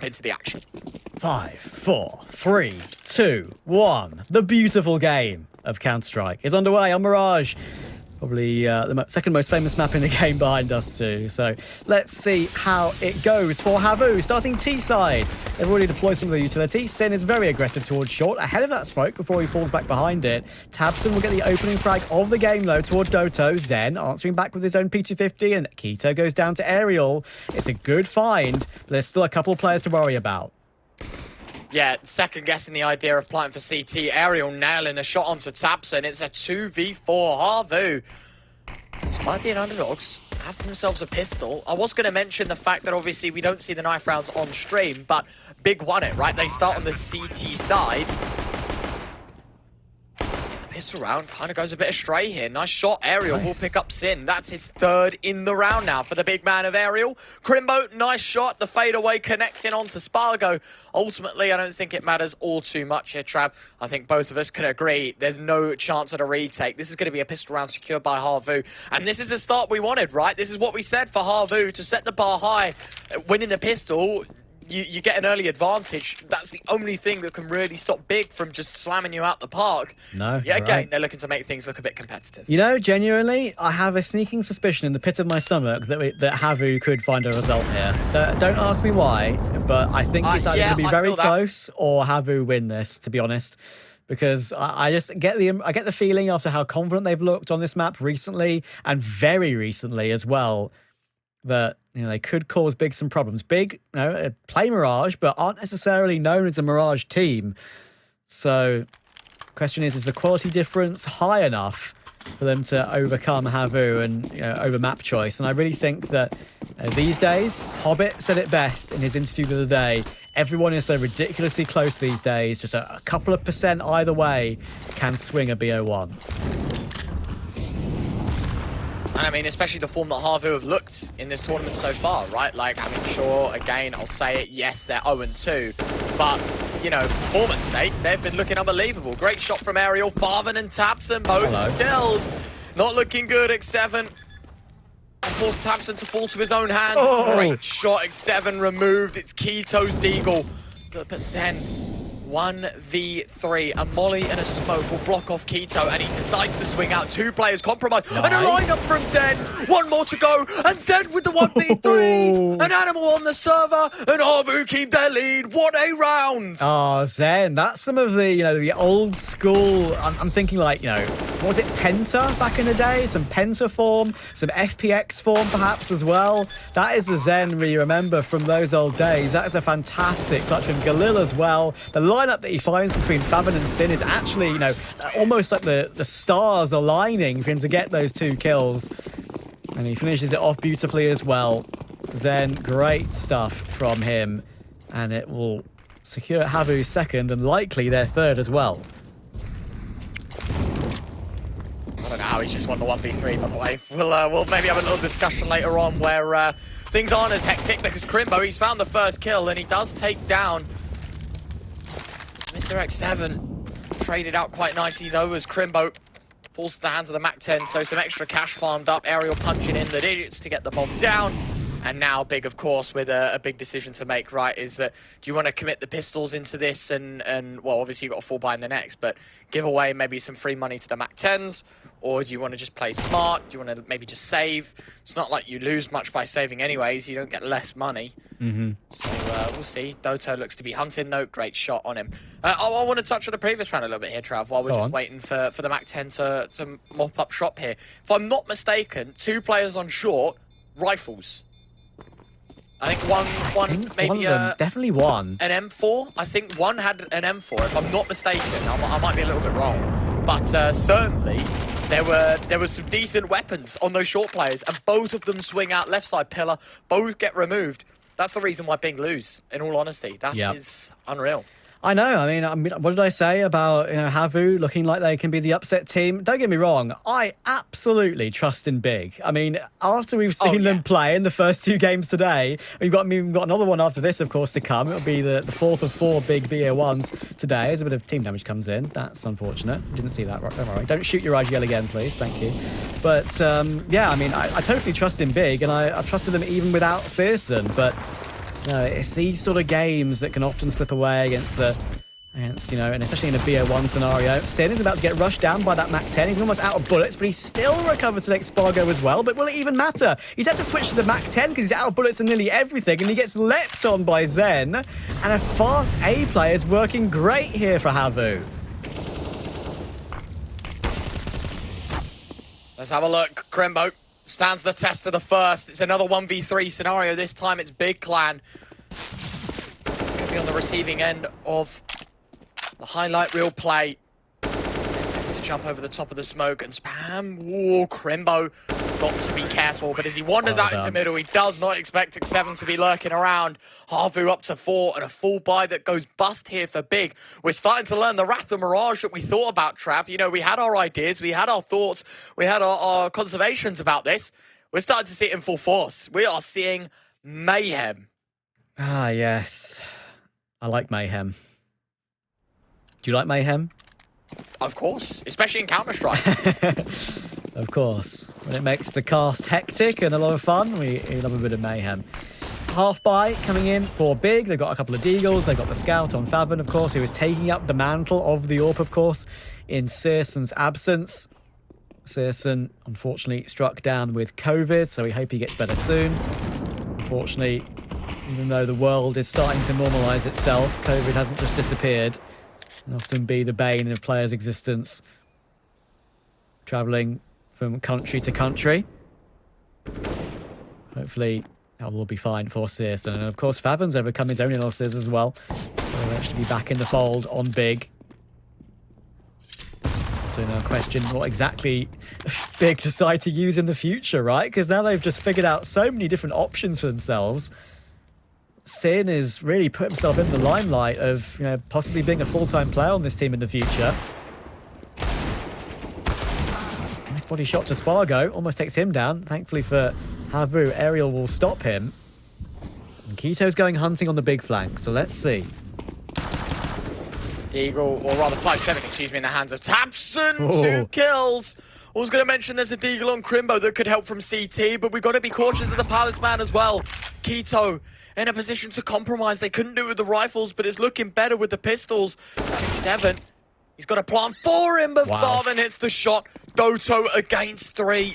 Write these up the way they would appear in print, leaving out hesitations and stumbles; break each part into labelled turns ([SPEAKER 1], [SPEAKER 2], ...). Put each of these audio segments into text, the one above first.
[SPEAKER 1] into the action.
[SPEAKER 2] 5, 4, 3, 2, 1. The beautiful game of Counter-Strike is underway on Mirage. Probably the second most famous map in the game behind us too. So let's see how it goes for Havu, starting T-side. They've already deployed some of the utility. Sin is very aggressive towards short, ahead of that smoke before he falls back behind it. Tabson will get the opening frag of the game though towards Doto. Zen answering back with his own P250, and Keto goes down to Aerial. It's a good find, but there's still a couple of players to worry about.
[SPEAKER 1] Yeah, second guessing the idea of planting for CT. Aerial nailing a shot onto Tabson. It's a 2v4 Havu. Despite being underdogs, have themselves a pistol. I was going to mention the fact that obviously we don't see the knife rounds on stream, but Big won it, right? They start on the CT side. The pistol round kind of goes a bit astray here. Nice shot. Aerial will pick up Sin. That's his third in the round now for the big man of Aerial. Crimbo, nice shot. The fadeaway connecting onto Spargo. Ultimately, I don't think it matters all too much here, Trav. I think both of us can agree there's no chance at a retake. This is going to be a pistol round secured by Havu. And this is the start we wanted, right? This is what we said for Havu, to set the bar high. Winning the pistol, you get an early advantage. That's the only thing that can really stop Big from just slamming you out the park.
[SPEAKER 2] No,
[SPEAKER 1] yeah, again,
[SPEAKER 2] right.
[SPEAKER 1] they're looking to make things look a bit competitive.
[SPEAKER 2] You know, genuinely, I have a sneaking suspicion in the pit of my stomach that Havu could find a result here. Don't ask me why, but I think it's either going to be very close or Havu win this, to be honest. Because I just get the feeling after how confident they've looked on this map recently, and very recently as well, that they could cause Big some problems. Big, play Mirage, but aren't necessarily known as a Mirage team. So, question is the quality difference high enough for them to overcome Havu and over map choice? And I really think that these days, Hobbit said it best in his interview the other day. Everyone is so ridiculously close these days. Just a couple of percent either way can swing a BO1.
[SPEAKER 1] And I mean, especially the form that Havu have looked in this tournament so far, right? Like, I mean, sure, again, I'll say it, yes, they're 0-2. But, performance sake, they've been looking unbelievable. Great shot from Aerial, Farvan and Tabson, both kills. Not looking good, X7. Forced Tabson to fall to his own hands. Oh. Great shot, X7 removed. It's Keto's Deagle. But Zen, 1v3, a molly and a smoke will block off Keto, and he decides to swing out. Two players compromised, and a lineup from Zen. One more to go, and Zen with the 1v3. An animal on the server, and Havu keep their lead. What a round!
[SPEAKER 2] Oh, Zen, that's some of the the old school. I'm thinking like what was it, Penta back in the day? Some Penta form, some FPX form perhaps as well. That is the Zen we remember from those old days. That is a fantastic clutch from Galil as well. The lineup that he finds between Fabian and Sin is actually, almost like the stars aligning for him to get those two kills. And he finishes it off beautifully as well. Zen, great stuff from him. And it will secure Havu's second and likely their third as well.
[SPEAKER 1] I don't know how he's just won the 1v3, by the way. We'll maybe have a little discussion later on where things aren't as hectic, because Crimbo, he's found the first kill, and he does take down Mr. X7. Traded out quite nicely, though, as Crimbo falls to the hands of the MAC-10, so some extra cash farmed up. Aerial punching in the digits to get the bomb down. And now Big, of course, with a big decision to make, right, is that do you want to commit the pistols into this and well, obviously you've got a full buy in the next, but give away maybe some free money to the MAC-10s? Or do you want to just play smart? Do you want to maybe just save? It's not like you lose much by saving anyways. You don't get less money. So we'll see. Doto looks to be hunting, though. Great shot on him. I want to touch on the previous round a little bit here, Trav, while we're just waiting for the MAC-10 to mop up shop here. If I'm not mistaken, two players on short, rifles. I think one maybe
[SPEAKER 2] one of them, definitely one.
[SPEAKER 1] An M4. I think one had an M4. If I'm not mistaken, I might be a little bit wrong, but certainly there were some decent weapons on those short players, and both of them swing out left side pillar. Both get removed. That's the reason why Big lose. In all honesty, that is unreal.
[SPEAKER 2] I know. I mean, what did I say about Havu looking like they can be the upset team? Don't get me wrong. I absolutely trust in Big. I mean, after we've seen them play in the first two games today, we've got another one after this, of course, to come. It'll be the fourth of four big BO1s today as a bit of team damage comes in. That's unfortunate. Didn't see that. Right, don't worry. Don't shoot your IGL again, please. Thank you. But yeah, I mean, I totally trust in Big, and I've trusted them even without Searson. But No, it's these sort of games that can often slip away against, you know, and especially in a BO1 scenario. Sin is about to get rushed down by that MAC-10. He's almost out of bullets, but he still recovers to the Expargo as well. But will it even matter? He's had to switch to the MAC-10 because he's out of bullets and nearly everything, and he gets leapt on by Zen. And a fast A player is working great here for Havu.
[SPEAKER 1] Let's have a look. Crimbo stands the test of the first. It's another 1v3 scenario. This time it's Big Clan. Going to be on the receiving end of the highlight reel play. Zen's to jump over the top of the smoke and spam. Whoa, Crimbo got to be careful, but as he wanders out into middle, he does not expect X7 to be lurking around. Havu up to 4 and a full buy that goes bust here for Big. We're starting to learn the wrath of Mirage that we thought about, Trav. You know, we had our ideas, we had our thoughts, we had our conservations about this. We're starting to see it in full force. We are seeing mayhem.
[SPEAKER 2] Ah, yes. I like mayhem. Do you like mayhem?
[SPEAKER 1] Of course, especially in Counter-Strike.
[SPEAKER 2] Of course. When it makes the cast hectic and a lot of fun, we love a bit of mayhem. Half buy coming in for Big. They've got a couple of Deagles. They've got the Scout on Faven, of course, who is taking up the mantle of the AWP, of course, in Searson's absence. Searson, unfortunately, struck down with COVID, so we hope he gets better soon. Unfortunately, even though the world is starting to normalise itself, COVID hasn't just disappeared. It can often be the bane of players' existence. Travelling from country to country. Hopefully that will be fine for Searson. And of course Faven's overcome his own illnesses as well. He'll actually be back in the fold on Big. So now question what exactly Big decide to use in the future, right? Because now they've just figured out so many different options for themselves. Sin is really put himself in the limelight of, you know, possibly being a full-time player on this team in the future. Nice body shot to Spargo, almost takes him down. Thankfully for Havu, Aerial will stop him. And Keto's going hunting on the big flank, so let's see.
[SPEAKER 1] Deagle, or rather 5-7, excuse me, in the hands of Tapson. 2 kills. I was going to mention there's a Deagle on Crimbo that could help from CT, but we've got to be cautious of the Palisman as well. Keto in a position to compromise. They couldn't do it with the rifles, but it's looking better with the pistols. 7. He's got a plant 4 in, but Farven hits the shot. Doto against 3.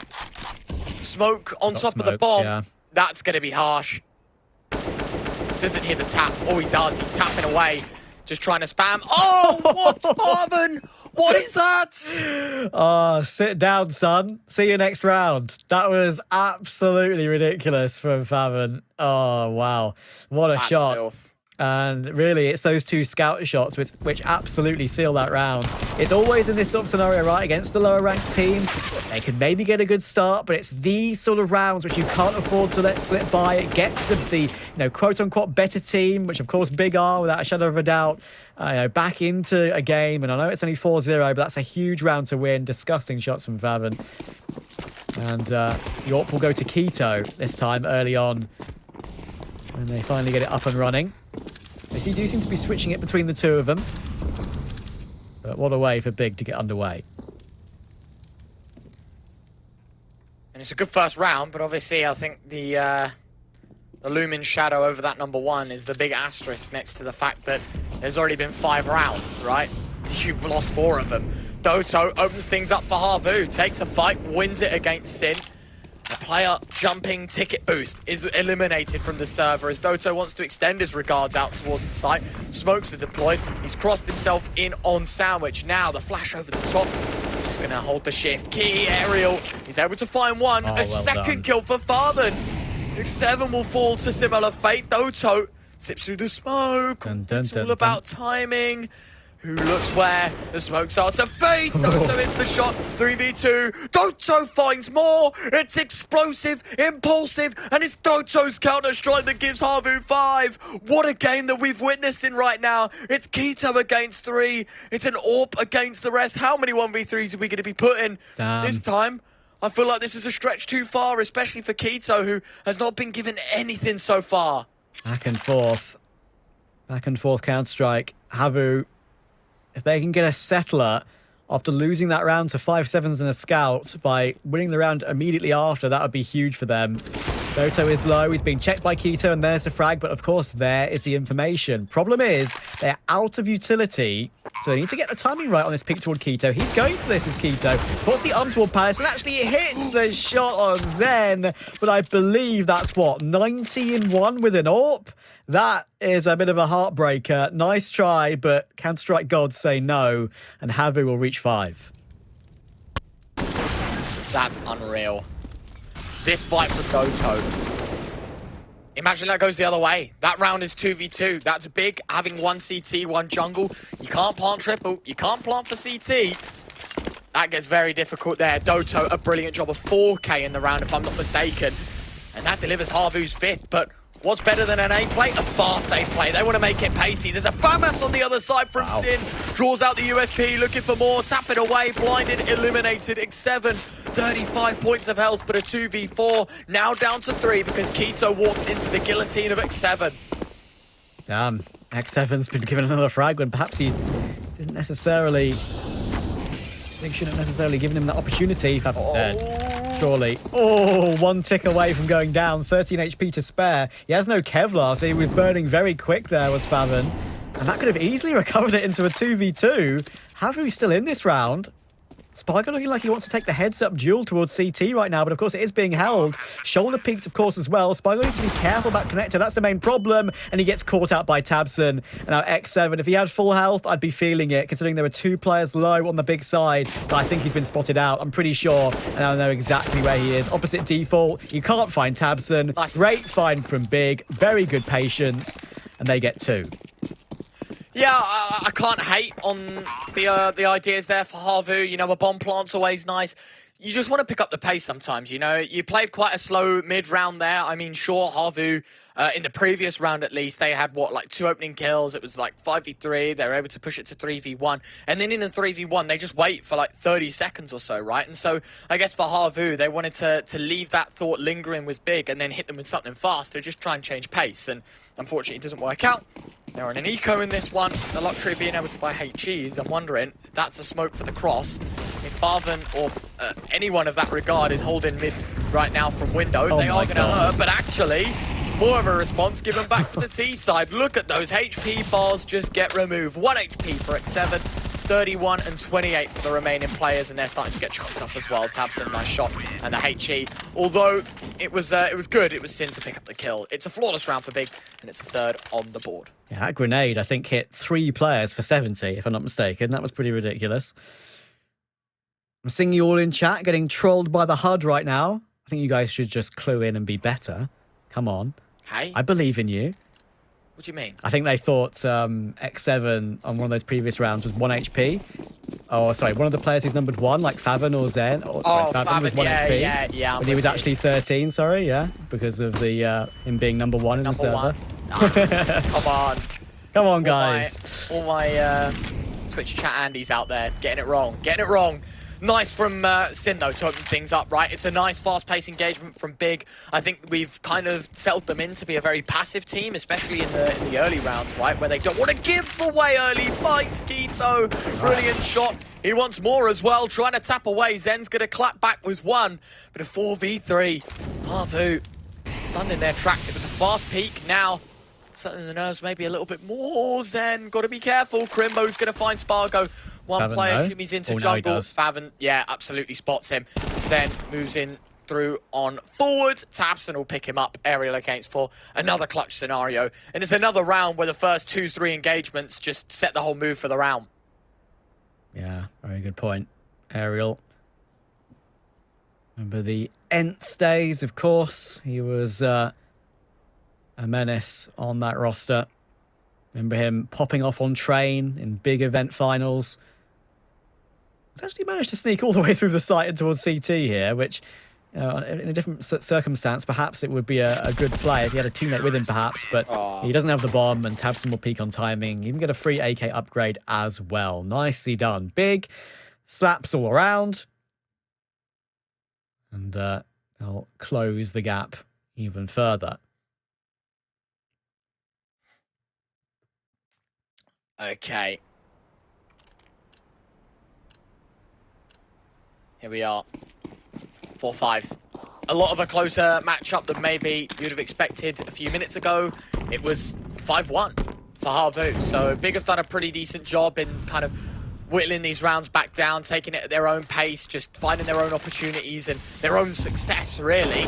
[SPEAKER 1] Smoke on top of the bomb. Yeah. That's going to be harsh. Doesn't hear the tap. All he does, he's tapping away. Just trying to spam. Oh, what, Farven? What is that?
[SPEAKER 2] Oh, sit down, son. See you next round. That was absolutely ridiculous from Faven. Oh, wow. What a shot. Filth. And really, it's those 2 scout shots which absolutely seal that round. It's always in this sort of scenario, right, against the lower ranked team. They can maybe get a good start, but it's these sort of rounds which you can't afford to let slip by. It gets the you know, quote-unquote better team, which of course Big are, without a shadow of a doubt, you know, back into a game. And I know it's only 4-0, but that's a huge round to win. Disgusting shots from Faven. And York will go to Keto this time early on. And they finally get it up and running. They do seem to be switching it between the 2 of them. But what a way for Big to get underway.
[SPEAKER 1] And it's a good first round, but obviously I think the looming shadow over that number 1 is the big asterisk next to the fact that there's already been 5 rounds, right? You've lost 4 of them. Doto opens things up for Havu, takes a fight, wins it against Sin. The player jumping ticket booth is eliminated from the server as Doto wants to extend his regards out towards the site. Smokes are deployed. He's crossed himself in on Sandwich. Now the flash over the top. He's just going to hold the shift. Key Aerial. He's able to find one. A second kill for Farthen. X7 will fall to similar fate. Doto sips through the smoke. It's all about timing. Who looks where? The smoke starts to fade. Doto hits the shot. 3v2. Doto finds more. It's explosive, impulsive, and it's Doto's counter-strike that gives Havu 5. What a game that we've witnessed in right now. It's Keto against 3. It's an AWP against the rest. How many 1v3s are we going to be putting this time? I feel like this is a stretch too far, especially for Keto, who has not been given anything so far.
[SPEAKER 2] Back and forth. Back and forth counter-strike. Havu, if they can get a settler after losing that round to 5-7s and a scout by winning the round immediately after, that would be huge for them. Doto is low. He's being checked by Keto, and there's the frag. But of course, there is the information. Problem is, they're out of utility. So they need to get the timing right on this pick toward Keto. He's going for this as Keto. Puts the arm toward Palace and actually hits the shot on Zen. But I believe that's what, 90-1 with an AWP? That is a bit of a heartbreaker. Nice try, but Counter-Strike gods say no. And Havu will reach 5.
[SPEAKER 1] That's unreal. This fight for Doto. Imagine that goes the other way. That round is 2v2. That's big, having one CT, one jungle. You can't plant triple. You can't plant for CT. That gets very difficult there. Doto, a brilliant job of 4K in the round, if I'm not mistaken. And that delivers Havu's 5th, but what's better than an A play? A fast A play. They want to make it pacey. There's a FAMAS on the other side from Sin. Draws out the USP, looking for more. Tap it away. Blinded, eliminated. X7, 35 points of health, but a 2v4. Now down to 3 because Keto walks into the guillotine of X7.
[SPEAKER 2] Damn. X7's been given another frag when perhaps he didn't necessarily... They shouldn't have necessarily given him that opportunity. Favin's dead. Surely. Oh, one tick away from going down. 13 HP to spare. He has no Kevlar, so he was burning very quick there, was Favin. And that could have easily recovered it into a 2v2. Havu's still in this round. Spargo looking like he wants to take the heads-up duel towards CT right now, but of course it is being held. Shoulder peaked, of course, as well. Spargo needs to be careful about connector. That's the main problem, and he gets caught out by Tabson. And now X7, if he had full health, I'd be feeling it, considering there were 2 players low on the big side. But I think he's been spotted out, I'm pretty sure, and I know exactly where he is. Opposite default, you can't find Tabson.
[SPEAKER 1] Nice.
[SPEAKER 2] Great find from Big, very good patience, and they get 2.
[SPEAKER 1] Yeah, I can't hate on the ideas there for Havu. You know, a bomb plant's always nice. You just want to pick up the pace sometimes, you know. You played quite a slow mid-round there. I mean, sure, Havu, in the previous round at least, they had, what, like 2 opening kills. It was like 5v3. They were able to push it to 3v1. And then in the 3v1, they just wait for like 30 seconds or so, right? And so I guess for Havu, they wanted to leave that thought lingering with Big and then hit them with something fast to just try and change pace. And unfortunately, it doesn't work out. They're on an eco in this one. The luxury of being able to buy HEs. I'm wondering, that's a smoke for the cross. If Farvan or anyone of that regard is holding mid right now from window, they are going to hurt. But actually, more of a response given back to the T side. Look at those HP bars just get removed. 1 HP for X7. 31 and 28 for the remaining players, and they're starting to get choked up as well. Tabson, nice shot, and the HE. Although it was good, it was Sin to pick up the kill. It's a flawless round for Big, and it's the 3rd on the board.
[SPEAKER 2] Yeah, that grenade, I think, hit 3 players for 70, if I'm not mistaken. That was pretty ridiculous. I'm seeing you all in chat getting trolled by the HUD right now. I think you guys should just clue in and be better. Come on.
[SPEAKER 1] Hey?
[SPEAKER 2] I believe in you.
[SPEAKER 1] What do you mean?
[SPEAKER 2] I think they thought X7 on one of those previous rounds was 1 HP. Oh, sorry, one of the players who's numbered 1, like Favin or Zen. Or, Favin was 1 HP.
[SPEAKER 1] Yeah.
[SPEAKER 2] But he was actually 13, sorry, yeah, because of the him being number 1 in the server.
[SPEAKER 1] Come on.
[SPEAKER 2] Come on, guys.
[SPEAKER 1] All my Twitch chat Andy's out there getting it wrong. Getting it wrong. Nice from Sin, though, to open things up, right? It's a nice, fast-paced engagement from Big. I think we've kind of settled them in to be a very passive team, especially in the early rounds, right? Where they don't want to give away early fights. Keto, brilliant shot. He wants more as well, trying to tap away. Zen's going to clap back with 1, but a 4v3. Havu stunned in their tracks. It was a fast peak. Now, settling the nerves maybe a little bit more. Zen, got to be careful. Crimbo's going to find Spargo. One
[SPEAKER 2] Favin,
[SPEAKER 1] player
[SPEAKER 2] no?
[SPEAKER 1] shimmies into
[SPEAKER 2] Oh, no,
[SPEAKER 1] jungle.
[SPEAKER 2] he does.
[SPEAKER 1] Favin, yeah, absolutely spots him. Zen moves in through on forward. Tabson will pick him up. Aerial against 4. Another clutch scenario. And it's another round where the first 2-3 engagements just set the whole move for the round.
[SPEAKER 2] Yeah, very good point. Aerial. Remember the Ents days, of course. He was a menace on that roster. Remember him popping off on train in big event finals. He's actually managed to sneak all the way through the site and towards CT here, which, you know, in a different circumstance, perhaps it would be a good play if he had a teammate with him, perhaps. But he doesn't have the bomb, and Tabson will peak on timing. You can get a free AK upgrade as well. Nicely done. Big slaps all around. And they'll close the gap even further.
[SPEAKER 1] Okay. Here we are. 4-5. a lot of a closer matchup than maybe you'd have expected a few minutes ago. It was 5-1 for Havu. So Big have done a pretty decent job in kind of whittling these rounds back down, taking it at their own pace, just finding their own opportunities and their own success, really.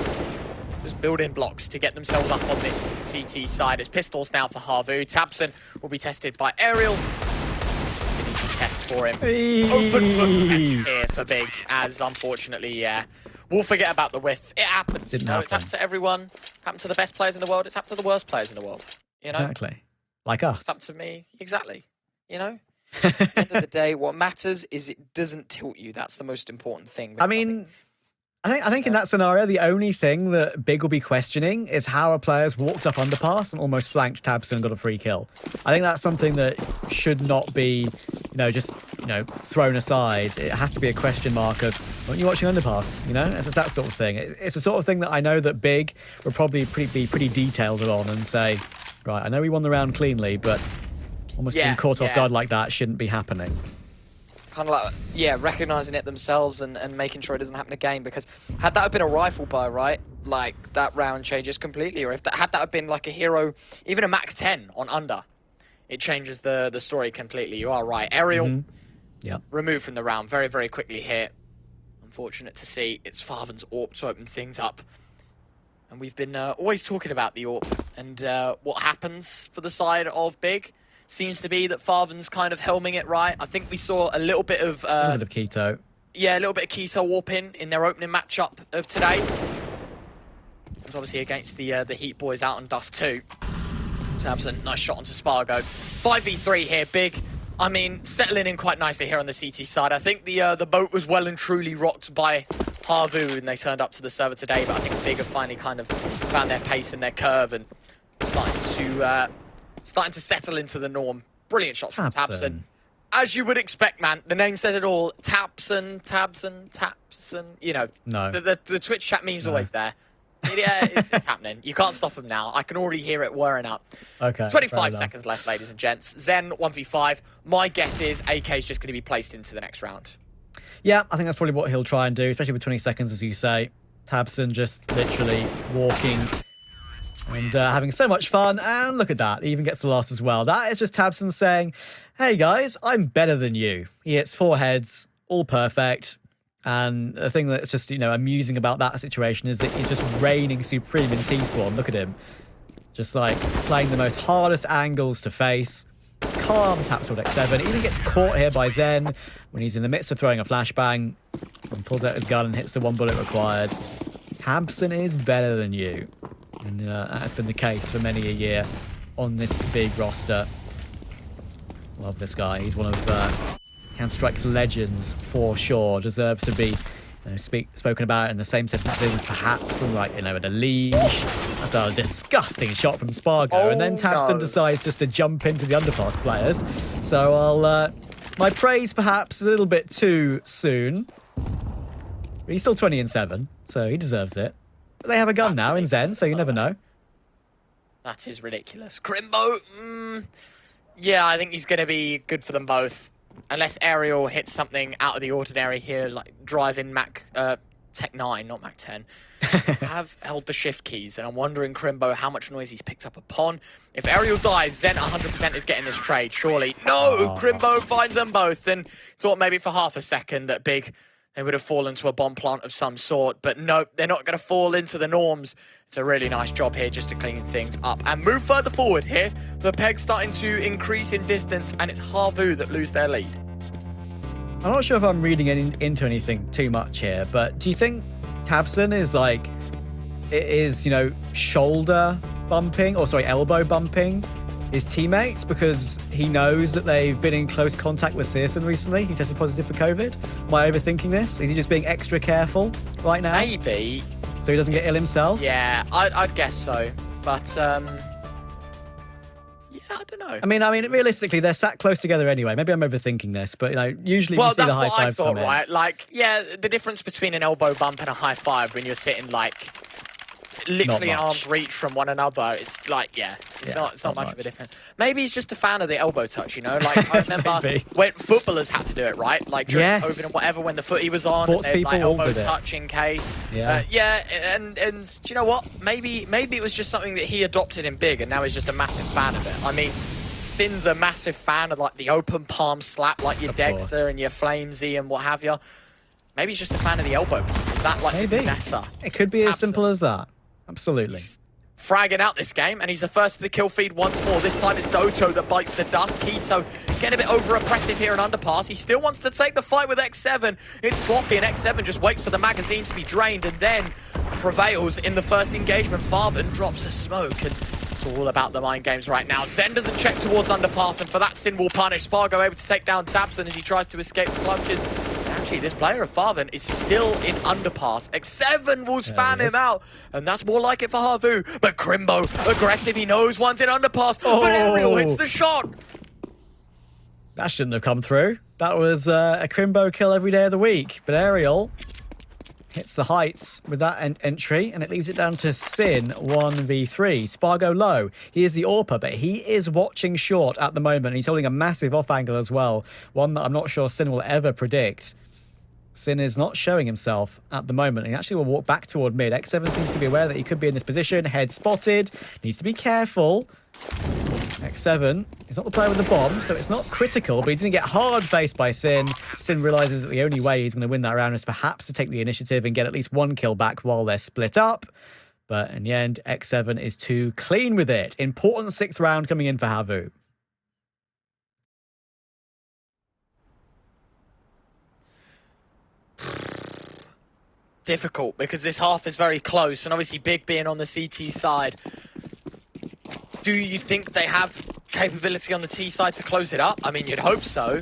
[SPEAKER 1] Just building blocks to get themselves up on this CT side. It's pistols now for Havu. tabseN will be tested by Aerial. It's an easy test for him. Open book test here for Big, as unfortunately, yeah. We'll forget about the whiff. It happens. It's happened to everyone. Happened to the best players in the world. It's happened to the worst players in the world. You know?
[SPEAKER 2] Exactly. Like us.
[SPEAKER 1] It's up to me. Exactly. You know?
[SPEAKER 3] At the end of the day, what matters is it doesn't tilt you. That's the most important thing.
[SPEAKER 2] I mean, I think in that scenario, the only thing that Big will be questioning is how a player's walked up underpass and almost flanked tabseN and got a free kill. I think that's something that should not be, just, thrown aside. It has to be a question mark of, aren't you watching underpass? It's that sort of thing. It's the sort of thing that I know that Big will probably be pretty detailed on and say, right, I know we won the round cleanly, but almost being caught off guard like that shouldn't be happening.
[SPEAKER 3] Kind of like, recognizing it themselves and making sure it doesn't happen again. Because had that have been a rifle buy, right, like that round changes completely. Or had that have been like a hero, even a MAC-10 on under, it changes the story completely. You are right. Aerial, removed from the round very, very quickly here. Unfortunate to see. It's Farven's AWP to open things up. And we've been always talking about the AWP and what happens for the side of Big. Seems to be that Farven's kind of helming it right. I think we saw a little bit of...
[SPEAKER 2] a little bit of Keto.
[SPEAKER 1] Yeah, a little bit of Keto warping in their opening matchup of today. It's obviously against the Heat boys out on Dust 2. tabseN, nice shot onto Spargo. 5v3 here, Big. I mean, settling in quite nicely here on the CT side. I think the boat was well and truly rocked by Havu when they turned up to the server today, but I think Big have finally kind of found their pace and their curve and starting to settle into the norm. Brilliant shots from tabseN. As you would expect, man. The name said it all. tabseN.
[SPEAKER 2] No.
[SPEAKER 1] The Twitch chat meme's always there. Yeah, it's happening. You can't stop them now. I can already hear it whirring up.
[SPEAKER 2] Okay.
[SPEAKER 1] 25 seconds left, ladies and gents. Zen 1v5. My guess is AK is just going to be placed into the next round.
[SPEAKER 2] Yeah, I think that's probably what he'll try and do, especially with 20 seconds, as you say. tabseN just literally walking and having so much fun. And look at that. He even gets the last as well. That is just tabseN saying, hey, guys, I'm better than you. He hits 4 heads, all perfect. And the thing that's just, amusing about that situation is that he's just reigning supreme in T-Spawn. Look at him. Just, like, playing the most hardest angles to face. Calm taps toward X7. Even gets caught here by Zen when he's in the midst of throwing a flashbang. And pulls out his gun and hits the 1 bullet required. tabseN is better than you. And that has been the case for many a year on this big roster. Love this guy. He's one of Counter-Strike's legends for sure. Deserves to be spoken about in the same sentences as perhaps like, a leash. That's a disgusting shot from Spargo. And then tabseN decides just to jump into the underpass players. So I'll my praise perhaps a little bit too soon. But he's still 20-7, so he deserves it. But they have a gun now in Zen, so you never know.
[SPEAKER 1] That is ridiculous. Crimbo, yeah, I think he's going to be good for them both. Unless Aerial hits something out of the ordinary here, like driving Tech 9, not Mac 10. Have held the shift keys, and I'm wondering, Crimbo, how much noise he's picked up upon. If Aerial dies, Zen 100% is getting this trade, surely. No! Crimbo finds them both, and thought maybe for half a second that Big, they would have fallen to a bomb plant of some sort, but no, they're not going to fall into the norms. It's a really nice job here just to clean things up and move further forward here. The peg's starting to increase in distance, and it's Havu that lose their lead.
[SPEAKER 2] I'm not sure if I'm reading into anything too much here, but do you think tabseN is shoulder bumping, or sorry, elbow bumping his teammates because he knows that they've been in close contact with Searson recently? He tested positive for COVID. Am I overthinking this? Is he just being extra careful right now?
[SPEAKER 1] Maybe.
[SPEAKER 2] So he doesn't get ill himself?
[SPEAKER 1] Yeah, I'd guess so. But, yeah, I don't know.
[SPEAKER 2] I mean, realistically, they're sat close together anyway. Maybe I'm overthinking this, but, usually you see the high five come in. Well, that's what I thought,
[SPEAKER 1] right? Like, yeah, the difference between an elbow bump and a high five when you're sitting, like, literally an
[SPEAKER 2] much.
[SPEAKER 1] arm's reach from one another. It's like, it's not much of a difference. Maybe he's just a fan of the elbow touch, you know? Like, I remember when footballers had to do it, right? Like, during COVID and whatever, when the footy was on, and they'd, like, elbow touch in case. And do you know what? Maybe it was just something that he adopted in Big, and now he's just a massive fan of it. I mean, Sin's a massive fan of, like, the open palm slap, like your Dexter and your Flamesy and what have you. Maybe he's just a fan of the elbow. Is that, like, better?
[SPEAKER 2] It could be as simple as that. Absolutely.
[SPEAKER 1] He's fragging out this game, and he's the first to the kill feed once more. This time it's Doto that bites the dust. Keto getting a bit over-oppressive here in Underpass. He still wants to take the fight with X7. It's sloppy, and X7 just waits for the magazine to be drained, and then prevails in the first engagement. Farven drops a smoke, and it's all about the mind games right now. Zen doesn't check towards Underpass, and for that, Sin will punish. Spargo able to take down Tabson as he tries to escape the clutches. Actually, this player of Farven is still in Underpass. X7 will spam him out, and that's more like it for Havu. But Crimbo, aggressive, he knows one's in Underpass, but Ariel hits the shot.
[SPEAKER 2] That shouldn't have come through. That was a Crimbo kill every day of the week, but Ariel hits the heights with that entry, and it leaves it down to Sin 1v3. Spargo low. He is the AWPer, but he is watching short at the moment. He's holding a massive off angle as well, one that I'm not sure Sin will ever predict. Sin is not showing himself at the moment. He actually will walk back toward mid. X7 seems to be aware that he could be in this position. Head spotted. Needs to be careful. X7 is not the player with the bomb, so it's not critical, but he's going to get hard-faced by Sin. Sin realizes that the only way he's going to win that round is perhaps to take the initiative and get at least one kill back while they're split up. But in the end, X7 is too clean with it. Important 6th round coming in for Havu.
[SPEAKER 1] Difficult, because this half is very close, and obviously Big being on the CT side. Do you think they have capability on the T side to close it up? I mean, you'd hope so.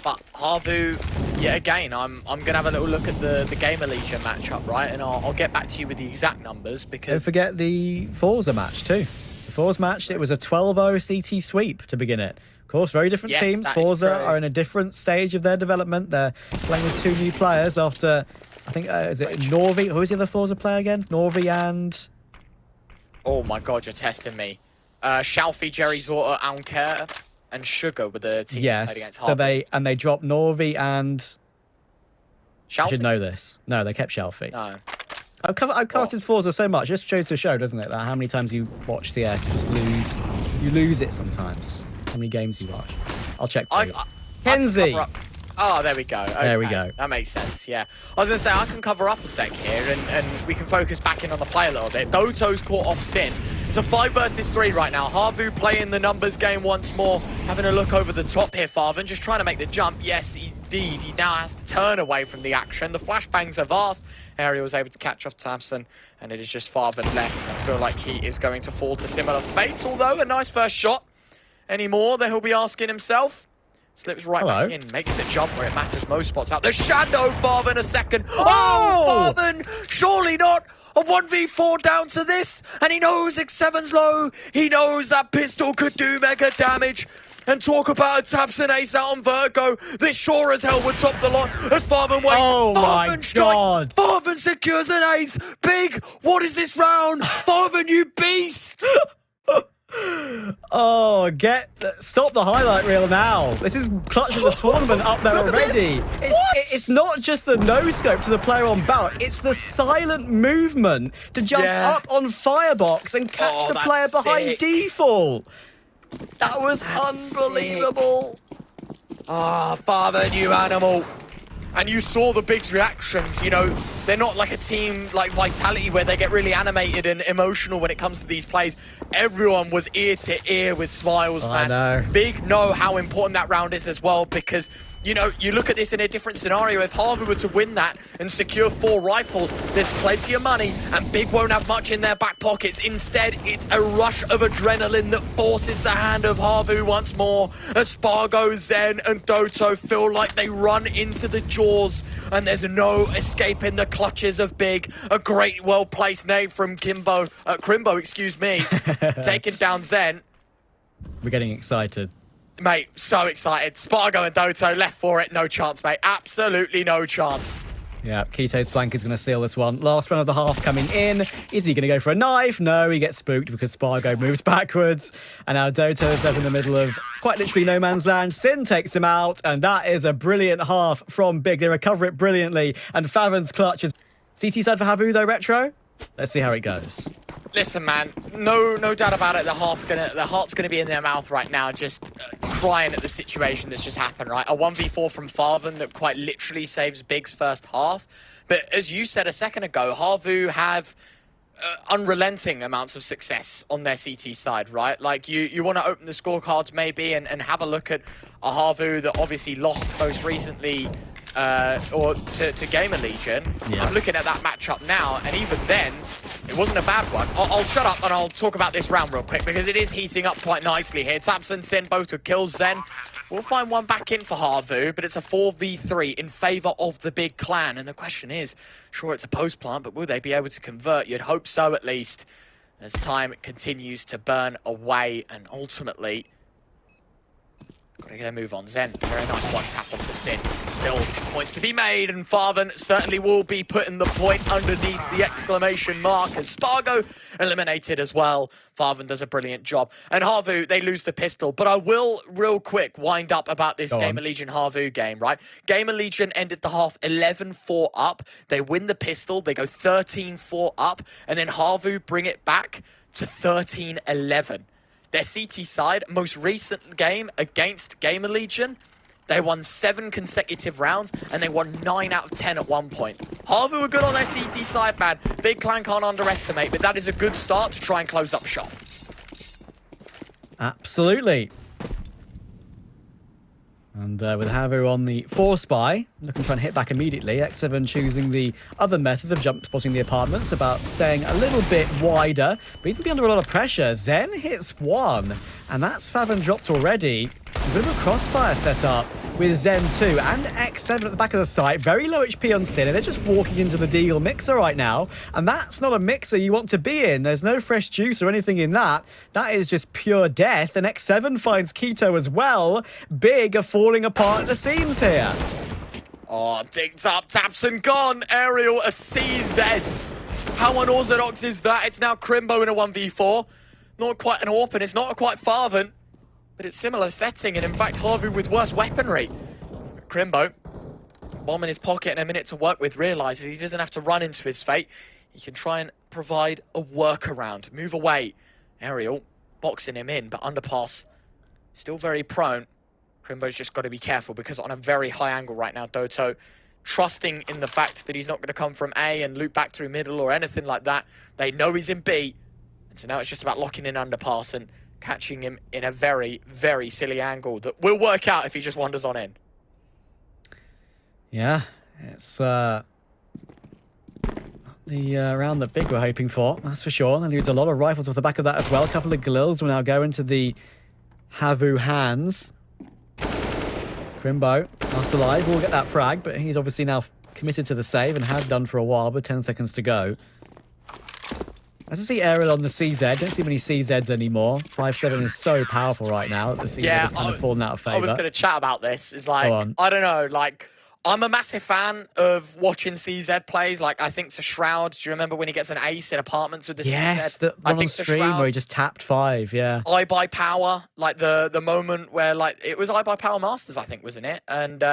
[SPEAKER 1] But Havu, yet again, I'm going to have a little look at the Gamer Leisure matchup, right? And I'll get back to you with the exact numbers, because...
[SPEAKER 2] Don't forget the Forza match, too. The Forza match, it was a 12-0 CT sweep to begin it. Of course, very different teams. Forza are in a different stage of their development. They're playing with 2 new players after... I think, is it Norvi? Who is the other Forza player again? Norvi and...
[SPEAKER 1] Oh my god, you're testing me. Shalfie, Jerry Zorter, Aunker, and Sugar with the team played against Harvey.
[SPEAKER 2] So they dropped Norvi and...
[SPEAKER 1] Shalfie?
[SPEAKER 2] I should know this. No, they kept Shalfie.
[SPEAKER 1] No.
[SPEAKER 2] I've casted Forza so much. It just shows the show, doesn't it? That how many times you watch CS, you lose it sometimes. How many games you watch. I'll check for you. Kenzie!
[SPEAKER 1] Oh, there we go. Okay.
[SPEAKER 2] There we go.
[SPEAKER 1] That makes sense, yeah. I was going to say, I can cover up a sec here, and we can focus back in on the play a little bit. Doto's caught off Sin. It's a 5 versus 3 right now. Havu playing the numbers game once more. Having a look over the top here, Farven. Just trying to make the jump. Yes, indeed. He now has to turn away from the action. The flashbangs are vast. Ariel was able to catch off Tamsin, and it is just Farven left. I feel like he is going to fall to similar fates, although a nice first shot. Any more that he'll be asking himself? Slips right back in, makes the jump where it matters most, spots out the shadow. Farven a second. Oh, Farven, surely not. A 1v4 down to this, and he knows X7's low. He knows that pistol could do mega damage. And talk about a Tabson ace out on Virgo. This sure as hell would top the lot as Farven waits.
[SPEAKER 2] Oh
[SPEAKER 1] Farven
[SPEAKER 2] my
[SPEAKER 1] strikes.
[SPEAKER 2] God.
[SPEAKER 1] Farven secures an ace. Big, what is this round? Farven, you beast.
[SPEAKER 2] Oh, stop the highlight reel now. This is clutch of the tournament up there already. It's not just the no-scope to the player on ballot. It's the silent movement to jump up on Firebox and catch the player behind default. That was unbelievable.
[SPEAKER 1] Ah, Farven, you animal. And you saw the Big's reactions, you know, they're not like a team like Vitality where they get really animated and emotional when it comes to these plays. Everyone was ear to ear with smiles, man.
[SPEAKER 2] I know.
[SPEAKER 1] Big know how important that round is as well, because, you know, you look at this in a different scenario. If Havu were to win that and secure 4 rifles, there's plenty of money, and Big won't have much in their back pockets. Instead, it's a rush of adrenaline that forces the hand of Havu once more. As Spargo, Zen, and Doto feel like they run into the jaws, and there's no escaping the clutches of Big. A great, well-placed nade from Crimbo, excuse me, taking down Zen.
[SPEAKER 2] We're getting excited.
[SPEAKER 1] Mate, so excited. Spargo and Doto left for it. No chance, mate. Absolutely no chance.
[SPEAKER 2] Yeah, Kito's flank is going to seal this one. Last round of the half coming in. Is he going to go for a knife? No, he gets spooked because Spargo moves backwards. And now Doto is in the middle of quite literally no man's land. Sin takes him out, and that is a brilliant half from Big. They recover it brilliantly, and Faven's clutches. CT side for Havu though, Retro? Let's see how it goes.
[SPEAKER 1] Listen, man, no doubt about it. The heart's gonna be in their mouth right now, just crying at the situation that's just happened. Right, a 1v4 from Faven that quite literally saves Big's first half. But as you said a second ago, Havu have unrelenting amounts of success on their CT side, right? Like you want to open the scorecards maybe and have a look at a Havu that obviously lost most recently. Or to Gamer Legion. Yeah. I'm looking at that matchup now, and even then, it wasn't a bad one. I'll shut up and I'll talk about this round real quick because it is heating up quite nicely here. Taps and Sin both with kills. Zen we'll find one back in for Havu, but it's a 4v3 in favor of the big clan. And the question is, sure, it's a post plant, but will they be able to convert? You'd hope so, at least, as time continues to burn away, and ultimately. Gotta get a move on. Zen, very nice one tap onto Sin. Still points to be made, and Faven certainly will be putting the point underneath the exclamation mark as Spargo eliminated as well. Faven does a brilliant job. And Havu, they lose the pistol, but I will real quick wind up about this Gamer Legion Havu game, right? Gamer Legion ended the half 11-4 up. They win the pistol, they go 13-4 up, and then Havu bring it back to 13-11. Their CT side, most recent game against Gamer Legion, they won 7 consecutive rounds, and they won 9 out of 10 at one point. Havu were good on their CT side, man. Big clan can't underestimate, but that is a good start to try and close up shop.
[SPEAKER 2] Absolutely. And with Havu on the 4-spy, looking to try and hit back immediately. X7 choosing the other method of jump spotting the apartments, about staying a little bit wider. But he's going to be under a lot of pressure. Zen hits 1, and that's Faven dropped already. A bit of a crossfire setup with Zen 2 and X7 at the back of the site. Very low HP on Sin, and they're just walking into the deal mixer right now. And that's not a mixer you want to be in. There's no fresh juice or anything in that. That is just pure death. And X7 finds Keto as well. Big are falling apart at the seams here.
[SPEAKER 1] Oh, digged up, taps and gone. Aerial, a CZ. How unorthodox is that? It's now Crimbo in a 1v4. Not quite an AWP, and it's not quite Faven. But it's similar setting, and in fact, Havu with worse weaponry. Crimbo, bomb in his pocket and a minute to work with, realizes he doesn't have to run into his fate. He can try and provide a workaround, move away. Aerial boxing him in, but underpass still very prone. Crimbo's just got to be careful because on a very high angle right now, Doto trusting in the fact that he's not going to come from A and loop back through middle or anything like that. They know he's in B, and so now it's just about locking in underpass and catching him in a very, very silly angle that will work out if he just wanders on in.
[SPEAKER 2] Yeah, it's the round that Big were hoping for, that's for sure. And there's a lot of rifles off the back of that as well. A couple of Galils will now go into the Havu hands. Crimbo, last alive, will get that frag, but he's obviously now committed to the save and has done for a while, but 10 seconds to go. I just see Aerial on the CZ. Don't see many CZs anymore. 5-7 is so powerful right now that the CZ has kind of fallen out of favour.
[SPEAKER 1] I was going to chat about this. It's like, I don't know, like, I'm a massive fan of watching CZ plays. Like, I think to Shroud, do you remember when he gets an ace in apartments with the CZ?
[SPEAKER 2] Yes, the one on stream where he just tapped 5, yeah.
[SPEAKER 1] I Buy Power, like the moment where, like, it was I Buy Power Masters, I think, wasn't it? And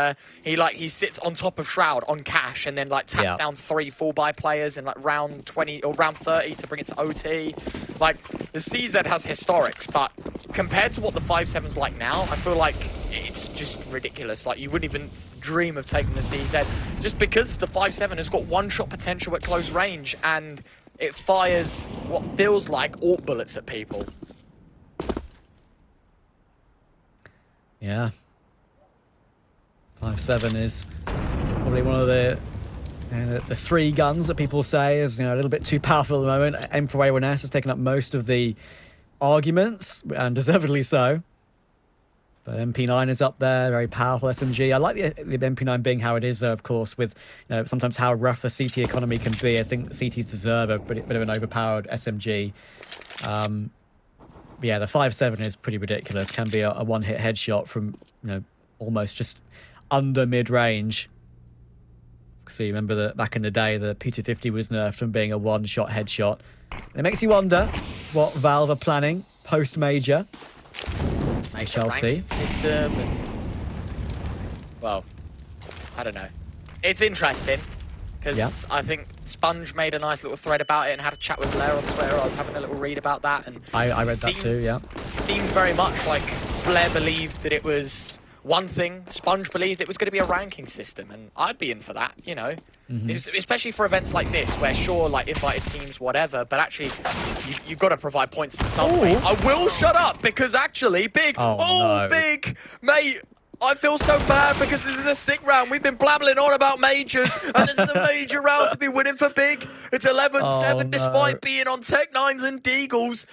[SPEAKER 1] he sits on top of Shroud on cash and then, like, taps down 3 full buy players in, like, round 20 or round 30 to bring it to OT. Like, the CZ has historics, but compared to what the 5-7's like now, I feel like it's just ridiculous. Like, you wouldn't even dream of taking the CZ just because the 5-7 has got one-shot potential at close range and it fires what feels like AWP bullets at people.
[SPEAKER 2] Yeah. 5-7 is probably one of the 3 guns that people say is, a little bit too powerful at the moment. M4A1S has taken up most of the arguments, and deservedly so. But MP9 is up there, very powerful SMG. I like the MP9 being how it is, of course, with sometimes how rough the CT economy can be. I think CTs deserve a bit of an overpowered SMG. But yeah, the 5-7 is pretty ridiculous. Can be a one-hit headshot from almost just under mid-range. So you remember that back in the day, the P250 was nerfed from being a one-shot headshot. And it makes you wonder what Valve are planning post-major.
[SPEAKER 1] Make
[SPEAKER 2] shall see.
[SPEAKER 1] System and... Well, I don't know. It's interesting. Because I think Sponge made a nice little thread about it and had a chat with Blair on Twitter. I was having a little read about that. And
[SPEAKER 2] I read that too, yeah.
[SPEAKER 1] Seemed very much like Blair believed that it was one thing. Sponge believed it was going to be a ranking system. And I'd be in for that, you know. Especially for events like this, where sure, like invited teams, whatever, but actually, you've got to provide points in some way. I will shut up, because actually, Big,
[SPEAKER 2] no.
[SPEAKER 1] Big, mate, I feel so bad because this is a sick round. We've been blabbling on about majors, and this is a major round to be winning for Big. It's 11-7 despite being on Tech 9s and Deagles.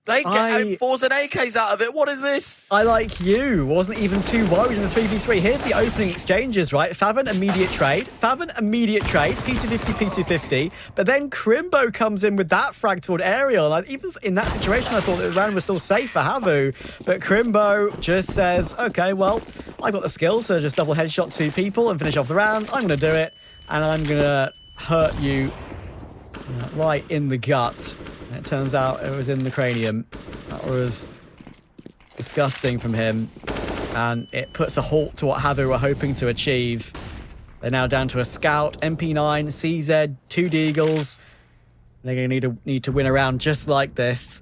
[SPEAKER 1] They get M4s and AKs out of it. What is this?
[SPEAKER 2] I, like you, wasn't even too worried in the 3v3. Here's the opening exchanges, right? Faven, immediate trade. Faven, immediate trade. P250, P250. But then Crimbo comes in with that frag toward Aerial. Like, even in that situation, I thought the round was still safe for Havu. But Crimbo just says, okay, well, I've got the skill to just double headshot 2 people and finish off the round. I'm going to do it. And I'm going to hurt you right in the gut. It turns out it was in the cranium. That was disgusting from him. And it puts a halt to what Havu were hoping to achieve. They're now down to a Scout, MP9, CZ, 2 Deagles. They're going to need to win a round just like this.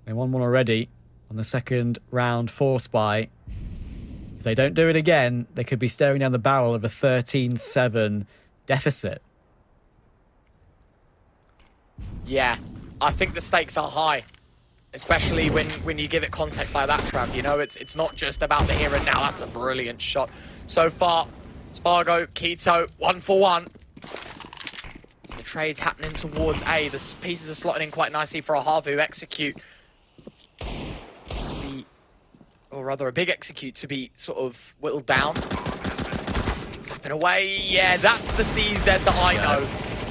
[SPEAKER 2] They won one already on the second round 4 spy. If they don't do it again, they could be staring down the barrel of a 13-7 deficit.
[SPEAKER 1] Yeah, I think the stakes are high, especially when you give it context like that, Trav. You know, it's not just about the here and now. That's a brilliant shot. So far, Spargo, Keto, 1 for 1. So the trade's happening towards A. The pieces are slotting in quite nicely for a Havu execute. Or rather, a big execute to be sort of whittled down. Tapping away. Yeah, that's the CZ that I know.